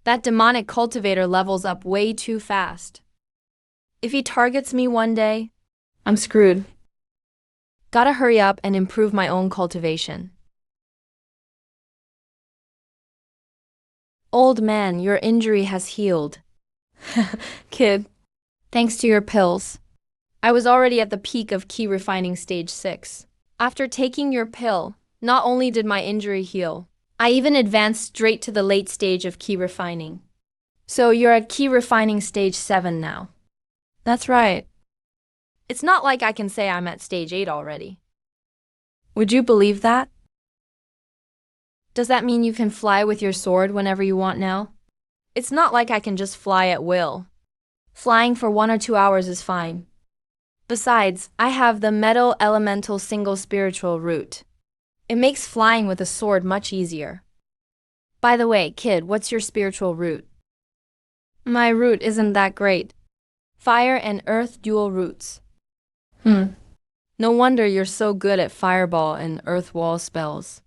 [SPEAKER 1] That demonic cultivator levels up way too fast. If he targets me one day, I'm screwed. Gotta hurry up and improve my own cultivation. Old man, your injury has healed. Kid, thanks to your pills. I was already at the peak of key refining stage 6. After taking your pill, not only did my injury heal, I even advanced straight to the late stage of key refining. So you're at key refining stage 7 now. That's right. It's not like I can say I'm at stage 8 already. Would you believe that? Does that mean you can fly with your sword whenever you want now? It's not like I can just fly at will. Flying for 1 or 2 hours is fine. Besides, I have the metal elemental single spiritual root. It makes flying with a sword much easier. By the way, kid, what's your spiritual root? My root isn't that great. Fire and earth dual roots. No wonder you're so good at fireball and earth wall spells.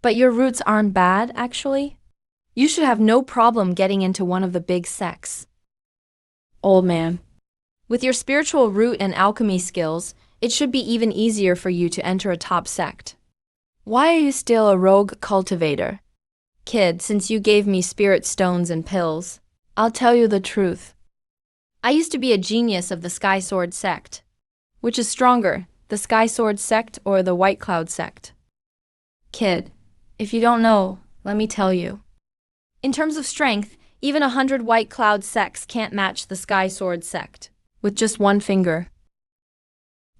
[SPEAKER 1] But your roots aren't bad, actually. You should have no problem getting into one of the big sects. Old man. With your spiritual root and alchemy skills, it should be even easier for you to enter a top sect. Why are you still a rogue cultivator? Kid, since you gave me spirit stones and pills, I'll tell you the truth. I used to be a genius of the Sky Sword sect. Which is stronger, the Sky Sword sect or the White Cloud sect? Kid, if you don't know, let me tell you. In terms of strength, even 100 White Cloud sects can't match the Sky Sword sect, with just one finger.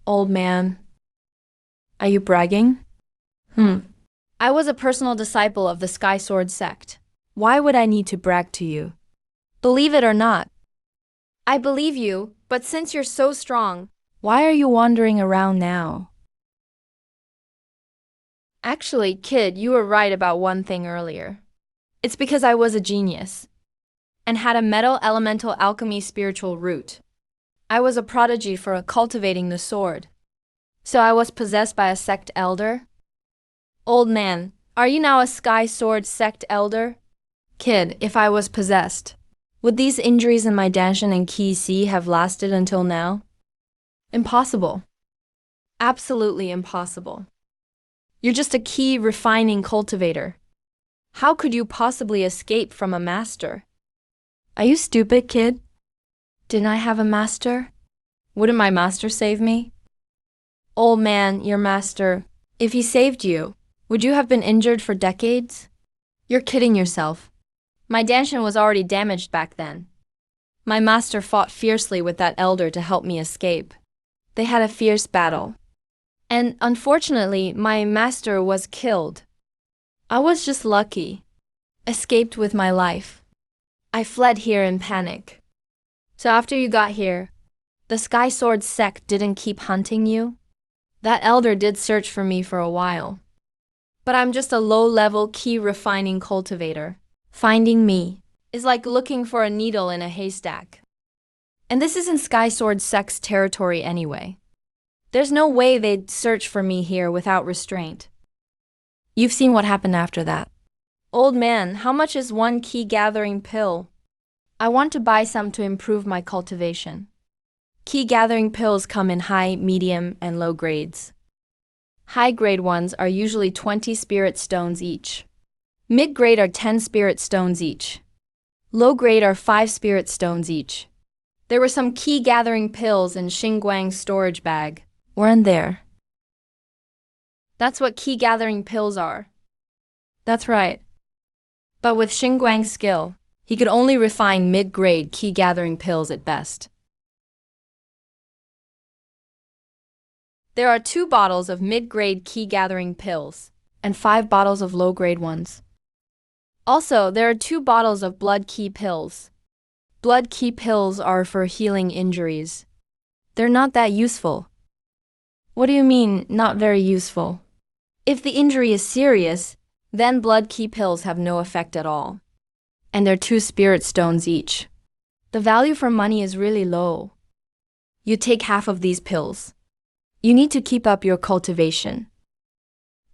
[SPEAKER 1] Old man. Are you bragging? I was a personal disciple of the Sky Sword sect. Why would I need to brag to you? Believe it or not. I believe you, but since you're so strong, why are you wandering around now? Actually, kid, you were right about one thing earlier. It's because I was a genius and had a metal elemental alchemy spiritual root. I was a prodigy for cultivating the sword. So I was possessed by a sect elder? Old man, are you now a Sky Sword sect elder? Kid, if I was possessed, would these injuries in my Danshan and Ki Si have lasted until now? Impossible. Absolutely impossible. You're just a key refining cultivator. How could you possibly escape from a master? Are you stupid, kid? Didn't I have a master? Wouldn't my master save me? Old man, your master, if he saved you, would you have been injured for decades? You're kidding yourself. My Danshan was already damaged back then. My master fought fiercely with that elder to help me escape. They had a fierce battle. And unfortunately, my master was killed. I was just lucky. Escaped with my life. I fled here in panic. So after you got here, the Sky Sword sect didn't keep hunting you? That elder did search for me for a while. But I'm just a low-level key refining cultivator. Finding me is like looking for a needle in a haystack. And this isn't Sky Sword sect's territory anyway. There's no way they'd search for me here without restraint. You've seen what happened after that. Old man, how much is one key gathering pill? I want to buy some to improve my cultivation. Key gathering pills come in high, medium, and low grades. High-grade ones are usually 20 spirit stones each. Mid-grade are 10 spirit stones each. Low-grade are 5 spirit stones each. There were some key gathering pills in Xingguang's storage bag. Weren't there? That's what key gathering pills are. That's right. But with Xingguang's skill, he could only refine mid-grade key gathering pills at best. There are 2 bottles of mid-grade key gathering pills and 5 bottles of low-grade ones. Also, there are 2 bottles of blood key pills. Blood key pills are for healing injuries. They're not that useful. What do you mean, not very useful? If the injury is serious, then blood key pills have no effect at all. And they're 2 spirit stones each. The value for money is really low. You take half of these pills. You need to keep up your cultivation.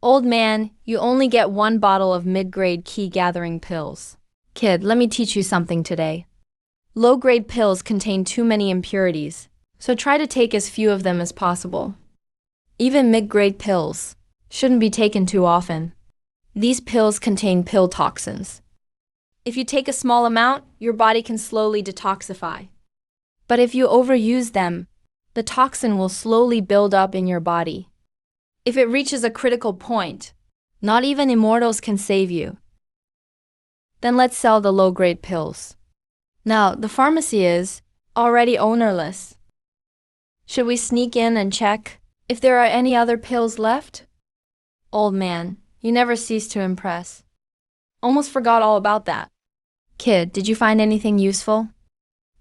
[SPEAKER 1] Old man, you only get 1 bottle of mid-grade key gathering pills. Kid, let me teach you something today. Low-grade pills contain too many impurities, so try to take as few of them as possible. Even mid-grade pills shouldn't be taken too often. These pills contain pill toxins. If you take a small amount, your body can slowly detoxify. But if you overuse them, the toxin will slowly build up in your body. If it reaches a critical point, not even immortals can save you. Then let's sell the low-grade pills. Now, the pharmacy is already ownerless. Should we sneak in and check if there are any other pills left? Old man, you never cease to impress. Almost forgot all about that. Kid, did you find anything useful?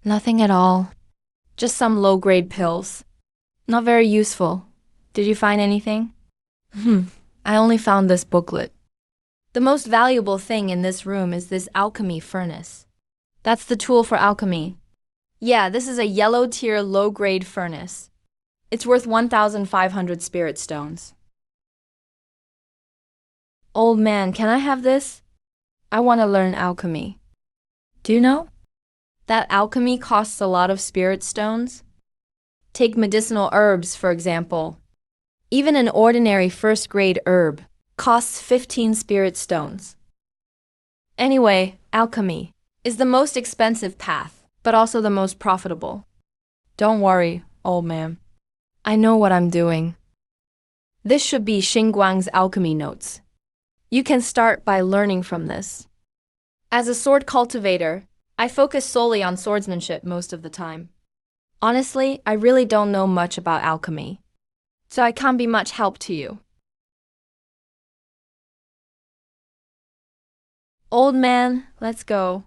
[SPEAKER 1] Nothing at all. Just some low-grade pills. Not very useful. Did you find anything? I only found this booklet. The most valuable thing in this room is this alchemy furnace. That's the tool for alchemy. Yeah, this is a yellow tier low-grade furnace. It's worth 1,500 spirit stones. Old man, can I have this? I want to learn alchemy. Do you know that alchemy costs a lot of spirit stones? Take medicinal herbs, for example. Even an ordinary first-grade herb costs 15 spirit stones. Anyway, alchemy is the most expensive path, but also the most profitable. Don't worry, old man. I know what I'm doing. This should be Xingguang's alchemy notes. You can start by learning from this. As a sword cultivator, I focus solely on swordsmanship most of the time. Honestly, I really don't know much about alchemy, so I can't be much help to you. Old man, let's go.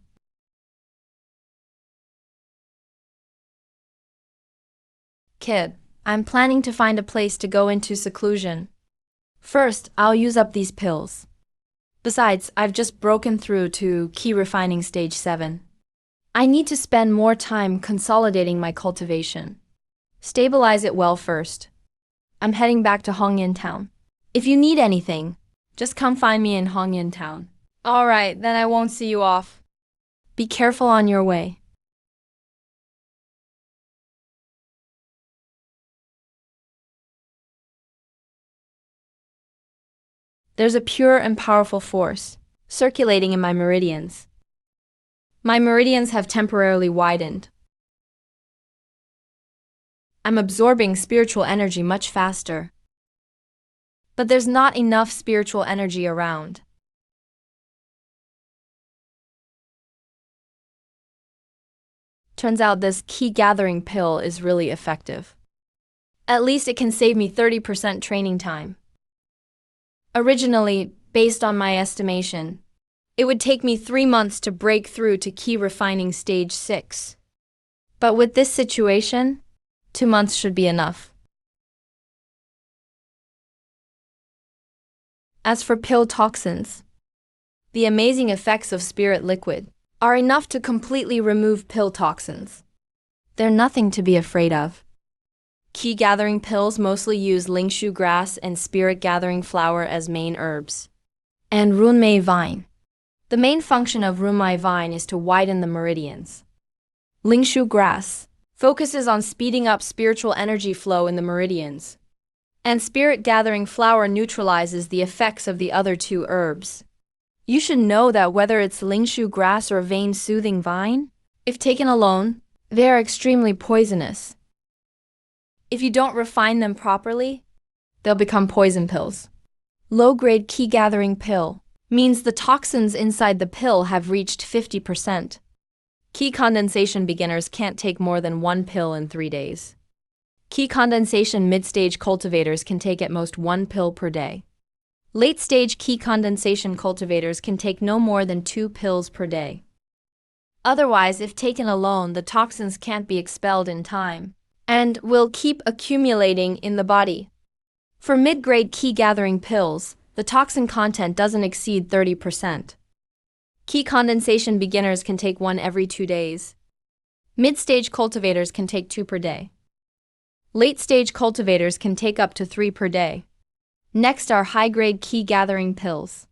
[SPEAKER 1] Kid, I'm planning to find a place to go into seclusion. First, I'll use up these pills. Besides, I've just broken through to key refining stage 7. I need to spend more time consolidating my cultivation. Stabilize it well first. I'm heading back to Hongyan Town. If you need anything, just come find me in Hongyan Town. Alright, then I won't see you off. Be careful on your way. There's a pure and powerful force circulating in my meridians. My meridians have temporarily widened. I'm absorbing spiritual energy much faster. But there's not enough spiritual energy around. Turns out this key gathering pill is really effective. At least it can save me 30% training time. Originally, based on my estimation, it would take me 3 months to break through to key refining stage 6. But with this situation, 2 months should be enough. As for pill toxins, the amazing effects of spirit liquid are enough to completely remove pill toxins. They're nothing to be afraid of. Key gathering pills mostly use lingshu grass and spirit gathering flower as main herbs. And runmei vine. The main function of runmei vine is to widen the meridians. Lingshu grass focuses on speeding up spiritual energy flow in the meridians. And spirit gathering flower neutralizes the effects of the other 2 herbs. You should know that whether it's lingshu grass or vein soothing vine, if taken alone, they are extremely poisonous. If you don't refine them properly, they'll become poison pills. Low-grade key gathering pill means the toxins inside the pill have reached 50%. Key condensation beginners can't take more than 1 pill in 3 days. Key condensation mid-stage cultivators can take at most 1 pill per day. Late-stage key condensation cultivators can take no more than 2 pills per day. Otherwise, if taken alone, the toxins can't be expelled in time and will keep accumulating in the body. For mid-grade key-gathering pills, the toxin content doesn't exceed 30%. Key condensation beginners can take 1 every 2 days. Mid-stage cultivators can take 2 per day. Late-stage cultivators can take up to 3 per day. Next are high-grade key-gathering pills.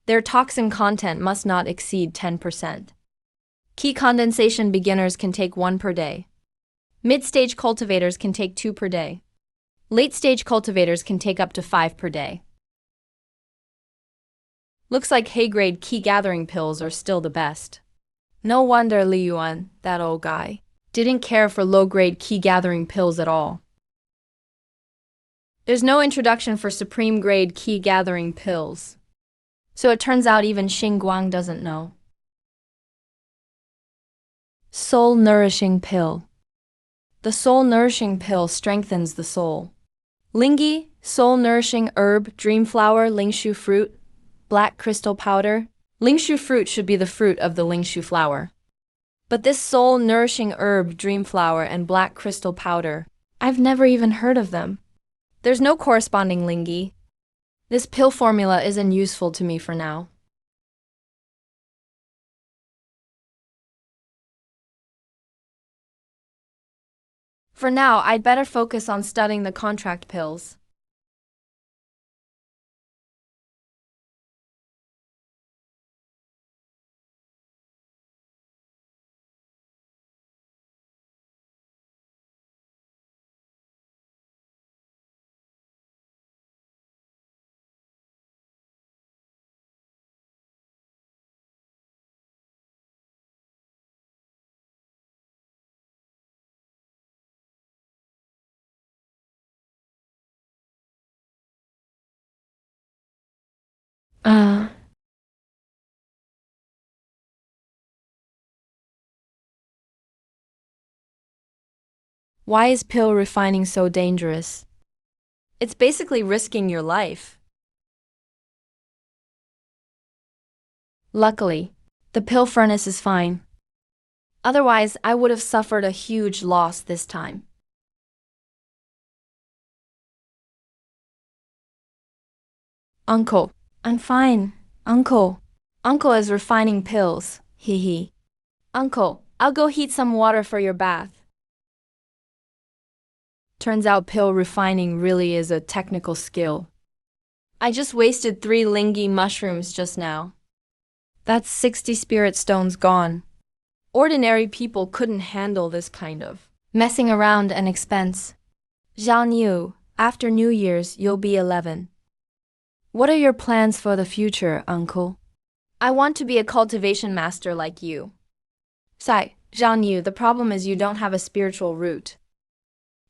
[SPEAKER 1] Their toxin content must not exceed 10%. Key condensation beginners can take 1 per day. Mid-stage cultivators can take 2 per day. Late-stage cultivators can take up to 5 per day. Looks like high-grade key-gathering pills are still the best. No wonder Li Yuan, that old guy, didn't care for low-grade key-gathering pills at all. There's no introduction for supreme-grade key-gathering pills. So it turns out even Xing Guang doesn't know. Soul-nourishing pill. The soul-nourishing pill strengthens the soul. Lingi, soul-nourishing herb, dreamflower, lingshu fruit, black crystal powder. Lingshu fruit should be the fruit of the lingshu flower. But this soul-nourishing herb, dreamflower, and black crystal powder, I've never even heard of them. There's no corresponding lingi. This pill formula isn't useful to me for now. For now, I'd better focus on studying the contract pills. Why is pill refining so dangerous? It's basically risking your life. Luckily, the pill furnace is fine. Otherwise, I would have suffered a huge loss this time. Uncle, I'm fine. Uncle. Uncle is refining pills. Hee hee. Uncle, I'll go heat some water for your bath. Turns out pill refining really is a technical skill. I just wasted 3 lingi mushrooms just now. That's 60 spirit stones gone. Ordinary people couldn't handle this kind of messing around and expense. Zhang Yu, after New Year's, you'll be 11. What are your plans for the future, uncle? I want to be a cultivation master like you. Sai, Zhang Yu, the problem is you don't have a spiritual root.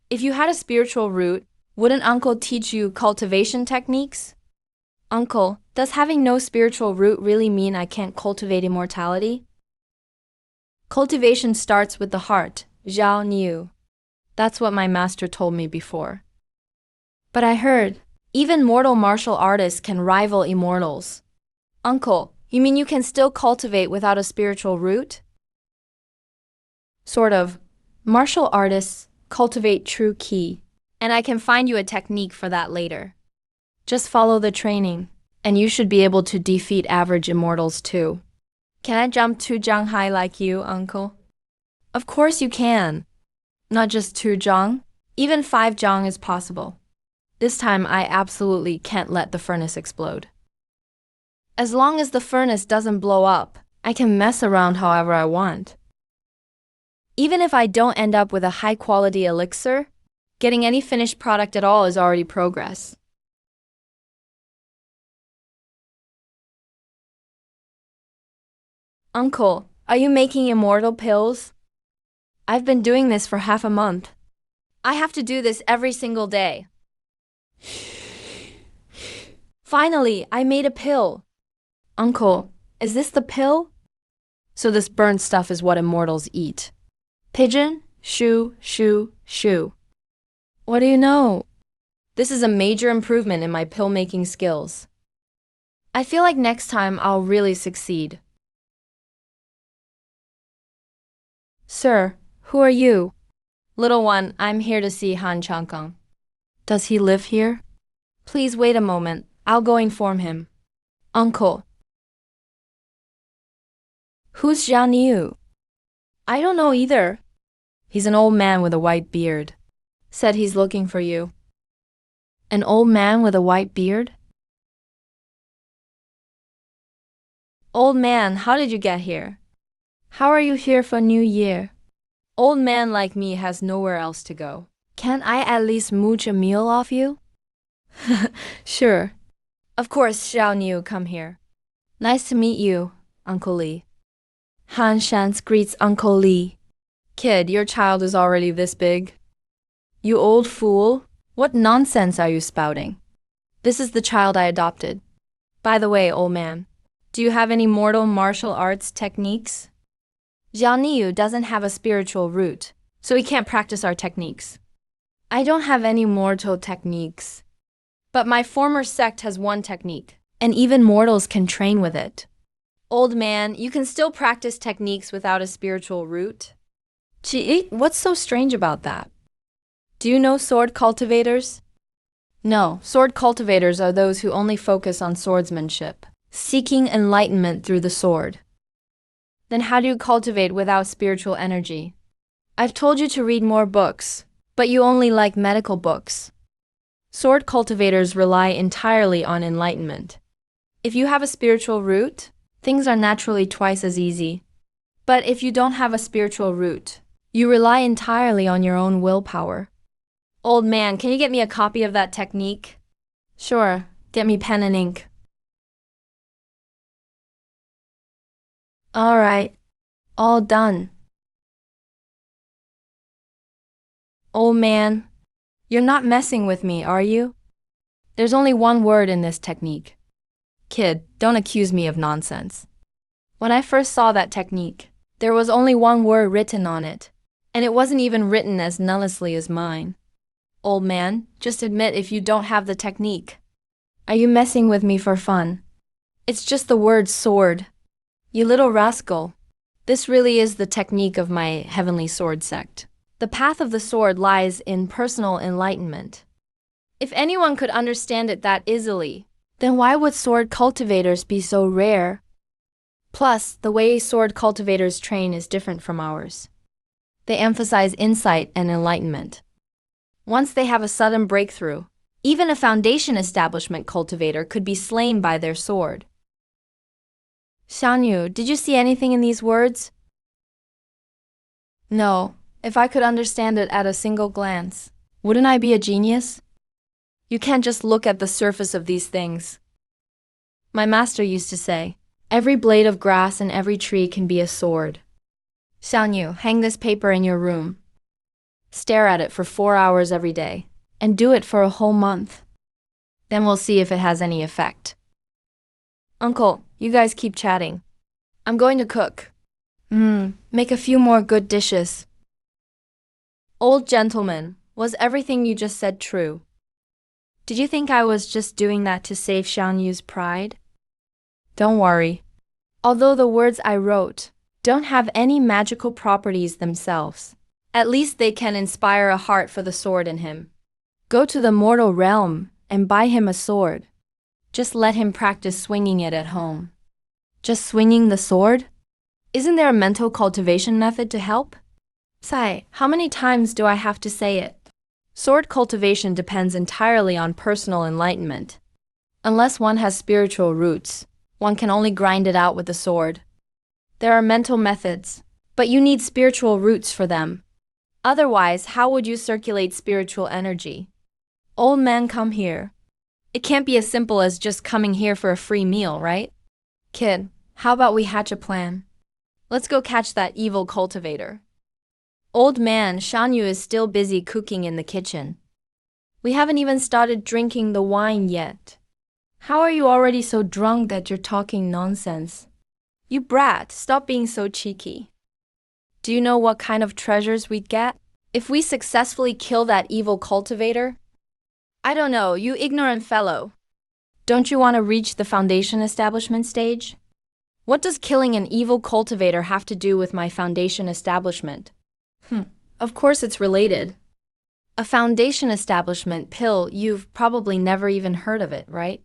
[SPEAKER 1] If you had a spiritual root, wouldn't uncle teach you cultivation techniques? Uncle, does having no spiritual root really mean I can't cultivate immortality? Cultivation starts with the heart, Zhao Niu. That's what my master told me before. But I heard, even mortal martial artists can rival immortals. Uncle, you mean you can still cultivate without a spiritual root? Sort of. Martial artists cultivate true ki, and I can find you a technique for that later. Just follow the training, and you should be able to defeat average immortals too. Can I jump 2 zhang high like you, uncle? Of course you can. Not just 2 zhang, even 5 zhang is possible. This time I absolutely can't let the furnace explode. As long as the furnace doesn't blow up, I can mess around however I want. Even if I don't end up with a high-quality elixir, getting any finished product at all is already progress. Uncle, are you making immortal pills? I've been doing this for half a month. I have to do this every single day. Finally, I made a pill. Uncle, is this the pill? So this burnt stuff is what immortals eat. Pigeon, shoo, shoo, shoo. What do you know? This is a major improvement in my pill-making skills. I feel like next time I'll really succeed. Sir, who are you? Little one, I'm here to see Han Changkang. Does he live here? Please wait a moment, I'll go inform him. Uncle. Who's Jiang Yu? I don't know either. He's an old man with a white beard. Said he's looking for you. An old man with a white beard? Old man, how did you get here? How are you here for New Year? Old man like me has nowhere else to go. Can't I at least mooch a meal off you? Sure. Of course, Xiao Niu, come here. Nice to meet you, Uncle Li. Han Shans greets Uncle Li. Kid, your child is already this big. You old fool, what nonsense are you spouting? This is the child I adopted. By the way, old man, do you have any mortal martial arts techniques? Jiao Niu doesn't have a spiritual root, so he can't practice our techniques. I don't have any mortal techniques. But my former sect has one technique, and even mortals can train with it. Old man, you can still practice techniques without a spiritual root? Gee, what's so strange about that? Do you know sword cultivators? No, sword cultivators are those who only focus on swordsmanship, seeking enlightenment through the sword. Then how do you cultivate without spiritual energy? I've told you to read more books, but you only like medical books. Sword cultivators rely entirely on enlightenment. If you have a spiritual root, things are naturally twice as easy. But if you don't have a spiritual root, you rely entirely on your own willpower. Old man, can you get me a copy of that technique? Sure, get me pen and ink. All right, all done. Old man, you're not messing with me, are you? There's only one word in this technique. Kid, don't accuse me of nonsense. When I first saw that technique, there was only one word written on it, and it wasn't even written as nullishly as mine. Old man, just admit if you don't have the technique. Are you messing with me for fun? It's just the word sword. You little rascal. This really is the technique of my heavenly sword sect. The path of the sword lies in personal enlightenment. If anyone could understand it that easily, then why would sword cultivators be so rare? Plus, the way sword cultivators train is different from ours. They emphasize insight and enlightenment. Once they have a sudden breakthrough, even a foundation establishment cultivator could be slain by their sword. Xianyu, did you see anything in these words? No, if I could understand it at a single glance, wouldn't I be a genius? You can't just look at the surface of these things. My master used to say, every blade of grass and every tree can be a sword. Xianyu, hang this paper in your room. Stare at it for 4 hours every day, and do it for a whole month. Then we'll see if it has any effect. Uncle, you guys keep chatting. I'm going to cook. Make a few more good dishes. Old gentleman, was everything you just said true? Did you think I was just doing that to save Xianyu's pride? Don't worry. Although the words I wrote don't have any magical properties themselves, at least they can inspire a heart for the sword in him. Go to the mortal realm and buy him a sword. Just let him practice swinging it at home. Just swinging the sword? Isn't there a mental cultivation method to help? Sai, how many times do I have to say it? Sword cultivation depends entirely on personal enlightenment. Unless one has spiritual roots, one can only grind it out with the sword. There are mental methods, but you need spiritual roots for them. Otherwise, how would you circulate spiritual energy? Old man, come here. It can't be as simple as just coming here for a free meal, right? Kid, how about we hatch a plan? Let's go catch that evil cultivator. Old man, Shanyu is still busy cooking in the kitchen. We haven't even started drinking the wine yet. How are you already so drunk that you're talking nonsense? You brat, stop being so cheeky. Do you know what kind of treasures we'd get if we successfully kill that evil cultivator? I don't know, you ignorant fellow. Don't you want to reach the foundation establishment stage? What does killing an evil cultivator have to do with my foundation establishment? Of course it's related. A foundation establishment pill, you've probably never even heard of it, right?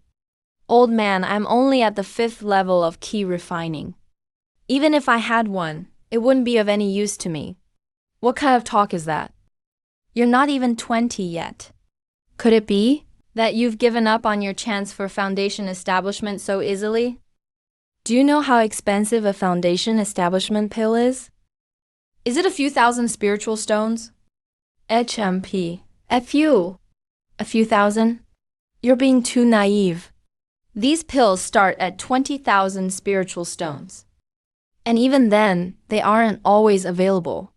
[SPEAKER 1] Old man, I'm only at the 5th level of key refining. Even if I had one, it wouldn't be of any use to me. What kind of talk is that? You're not even 20 yet. Could it be that you've given up on your chance for foundation establishment so easily? Do you know how expensive a foundation establishment pill is? Is it a few thousand spiritual stones? HMP. A few. A few thousand? You're being too naive. These pills start at 20,000 spiritual stones. And even then, they aren't always available.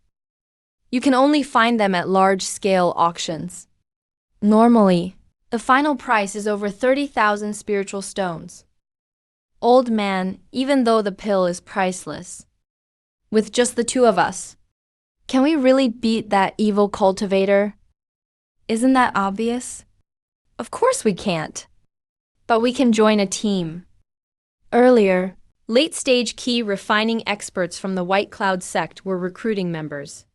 [SPEAKER 1] You can only find them at large-scale auctions. Normally, the final price is over 30,000 spiritual stones. Old man, even though the pill is priceless. With just the two of us, can we really beat that evil cultivator? Isn't that obvious? Of course we can't. But we can join a team. Earlier, late-stage key refining experts from the White Cloud sect were recruiting members.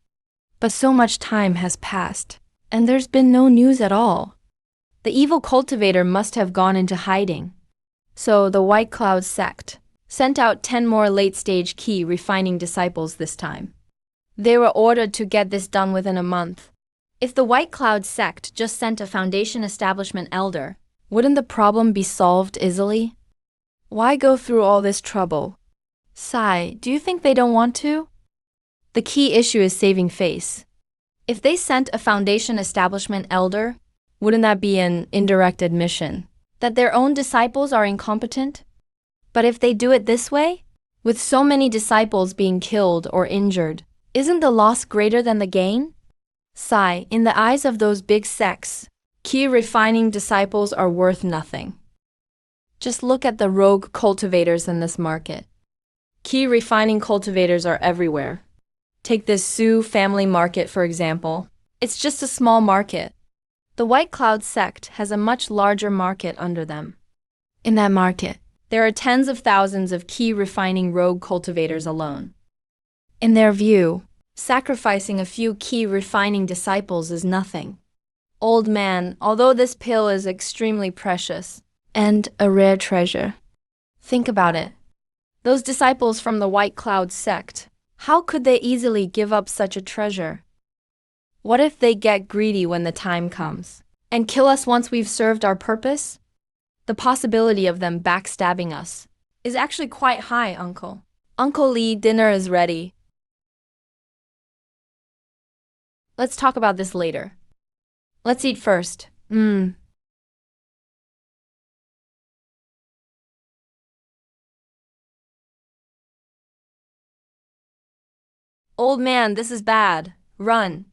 [SPEAKER 1] But so much time has passed, and there's been no news at all. The evil cultivator must have gone into hiding. So the White Cloud sect sent out 10 more late-stage key refining disciples this time. They were ordered to get this done within a month. If the White Cloud sect just sent a foundation establishment elder, wouldn't the problem be solved easily? Why go through all this trouble? Sai, do you think they don't want to? The key issue is saving face. If they sent a foundation establishment elder, wouldn't that be an indirect admission that their own disciples are incompetent? But if they do it this way, with so many disciples being killed or injured, isn't the loss greater than the gain? Sai, in the eyes of those big sects, key refining disciples are worth nothing. Just look at the rogue cultivators in this market. Key refining cultivators are everywhere. Take this Sioux family market, for example. It's just a small market. The White Cloud sect has a much larger market under them. In that market, there are tens of thousands of key refining rogue cultivators alone. In their view, sacrificing a few key refining disciples is nothing. Old man, although this pill is extremely precious and a rare treasure, think about it. Those disciples from the White Cloud sect, how could they easily give up such a treasure? What if they get greedy when the time comes and kill us once we've served our purpose? The possibility of them backstabbing us is actually quite high, Uncle. Uncle Lee, dinner is ready. Let's talk about this later. Let's eat first. Old man, this is bad. Run.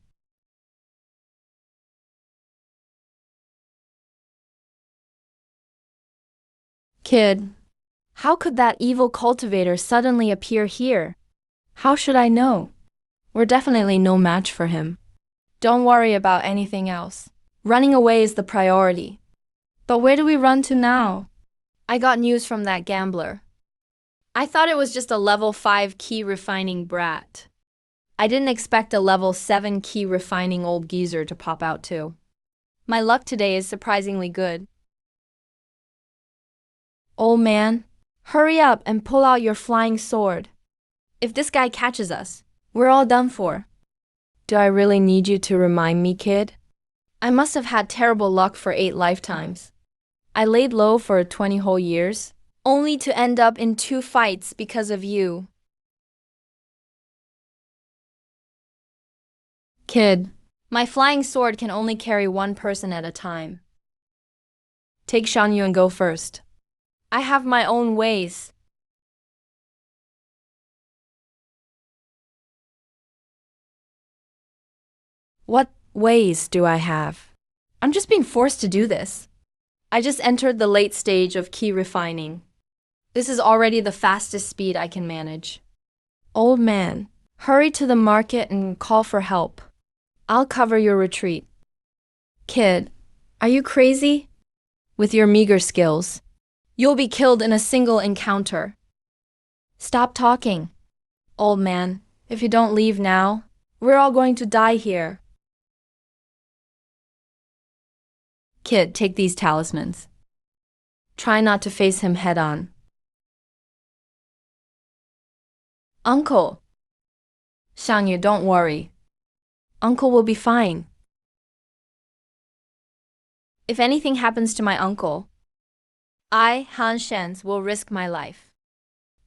[SPEAKER 1] Kid, how could that evil cultivator suddenly appear here? How should I know? We're definitely no match for him. Don't worry about anything else. Running away is the priority. But where do we run to now? I got news from that gambler. I thought it was just a level 5 key refining brat. I didn't expect a level 7 key refining old geezer to pop out too. My luck today is surprisingly good. Old man, hurry up and pull out your flying sword. If this guy catches us, we're all done for. Do I really need you to remind me, kid? I must have had terrible luck for 8 lifetimes. I laid low for 20 whole years, only to end up in 2 fights because of you. Kid, my flying sword can only carry 1 person at a time. Take Shanyu and go first. I have my own ways. What ways do I have? I'm just being forced to do this. I just entered the late stage of key refining. This is already the fastest speed I can manage. Old man, hurry to the market and call for help. I'll cover your retreat. Kid, are you crazy? With your meager skills, You'll be killed in a single encounter. Stop talking. Old man, if you don't leave now, we're all going to die here. Kid, take these talismans. Try not to face him head on. Uncle. Xiangyu, don't worry. Uncle will be fine. If anything happens to my uncle, I, Han Shen's, will risk my life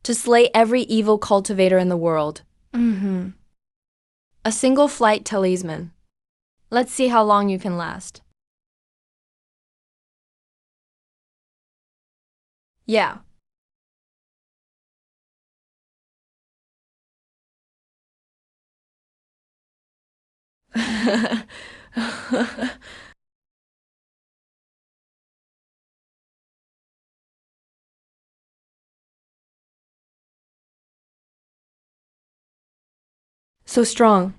[SPEAKER 1] to slay every evil cultivator in the world. A single flight talisman. Let's see how long you can last. Yeah. So strong.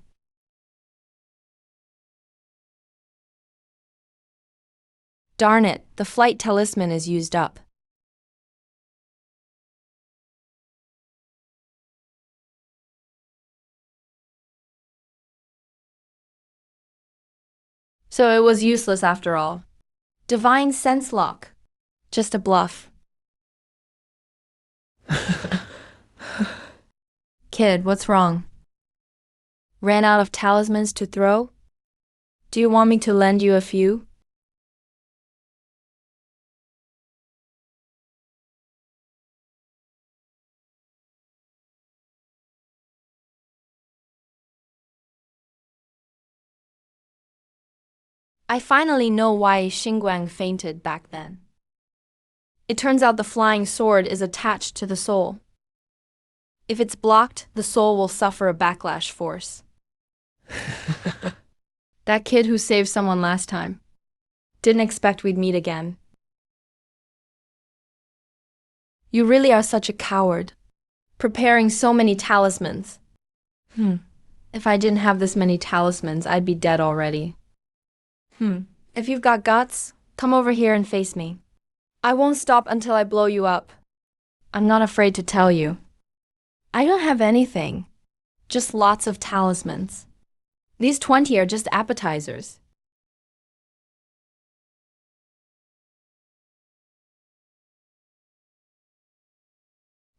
[SPEAKER 1] Darn it, the flight talisman is used up. So it was useless after all. Divine sense lock. Just a bluff. Kid, what's wrong? Ran out of talismans to throw? Do you want me to lend you a few? I finally know why Xingguang fainted back then. It turns out the flying sword is attached to the soul. If it's blocked, the soul will suffer a backlash force. That kid who saved someone last time. Didn't expect we'd meet again. You really are such a coward, preparing so many talismans. If I didn't have this many talismans, I'd be dead already. If you've got guts, come over here and face me. I won't stop until I blow you up. I'm not afraid to tell you. I don't have anything, just lots of talismans. These 20 are just appetizers.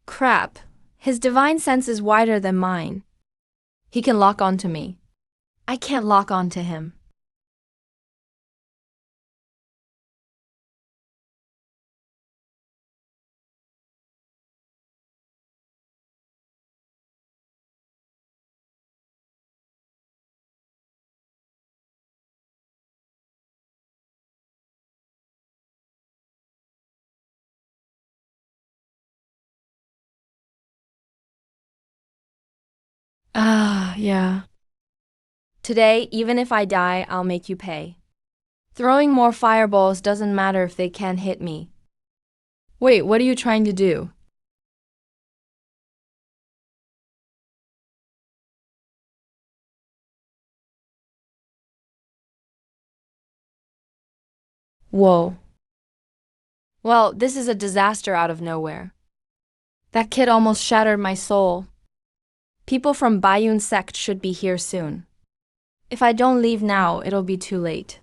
[SPEAKER 1] Crap, his divine sense is wider than mine. He can lock onto me. I can't lock onto him. Yeah. Today, even if I die, I'll make you pay. Throwing more fireballs doesn't matter if they can't hit me. Wait, what are you trying to do? Whoa. Well, this is a disaster out of nowhere. That kid almost shattered my soul. People from Bayun sect should be here soon. If I don't leave now, it'll be too late.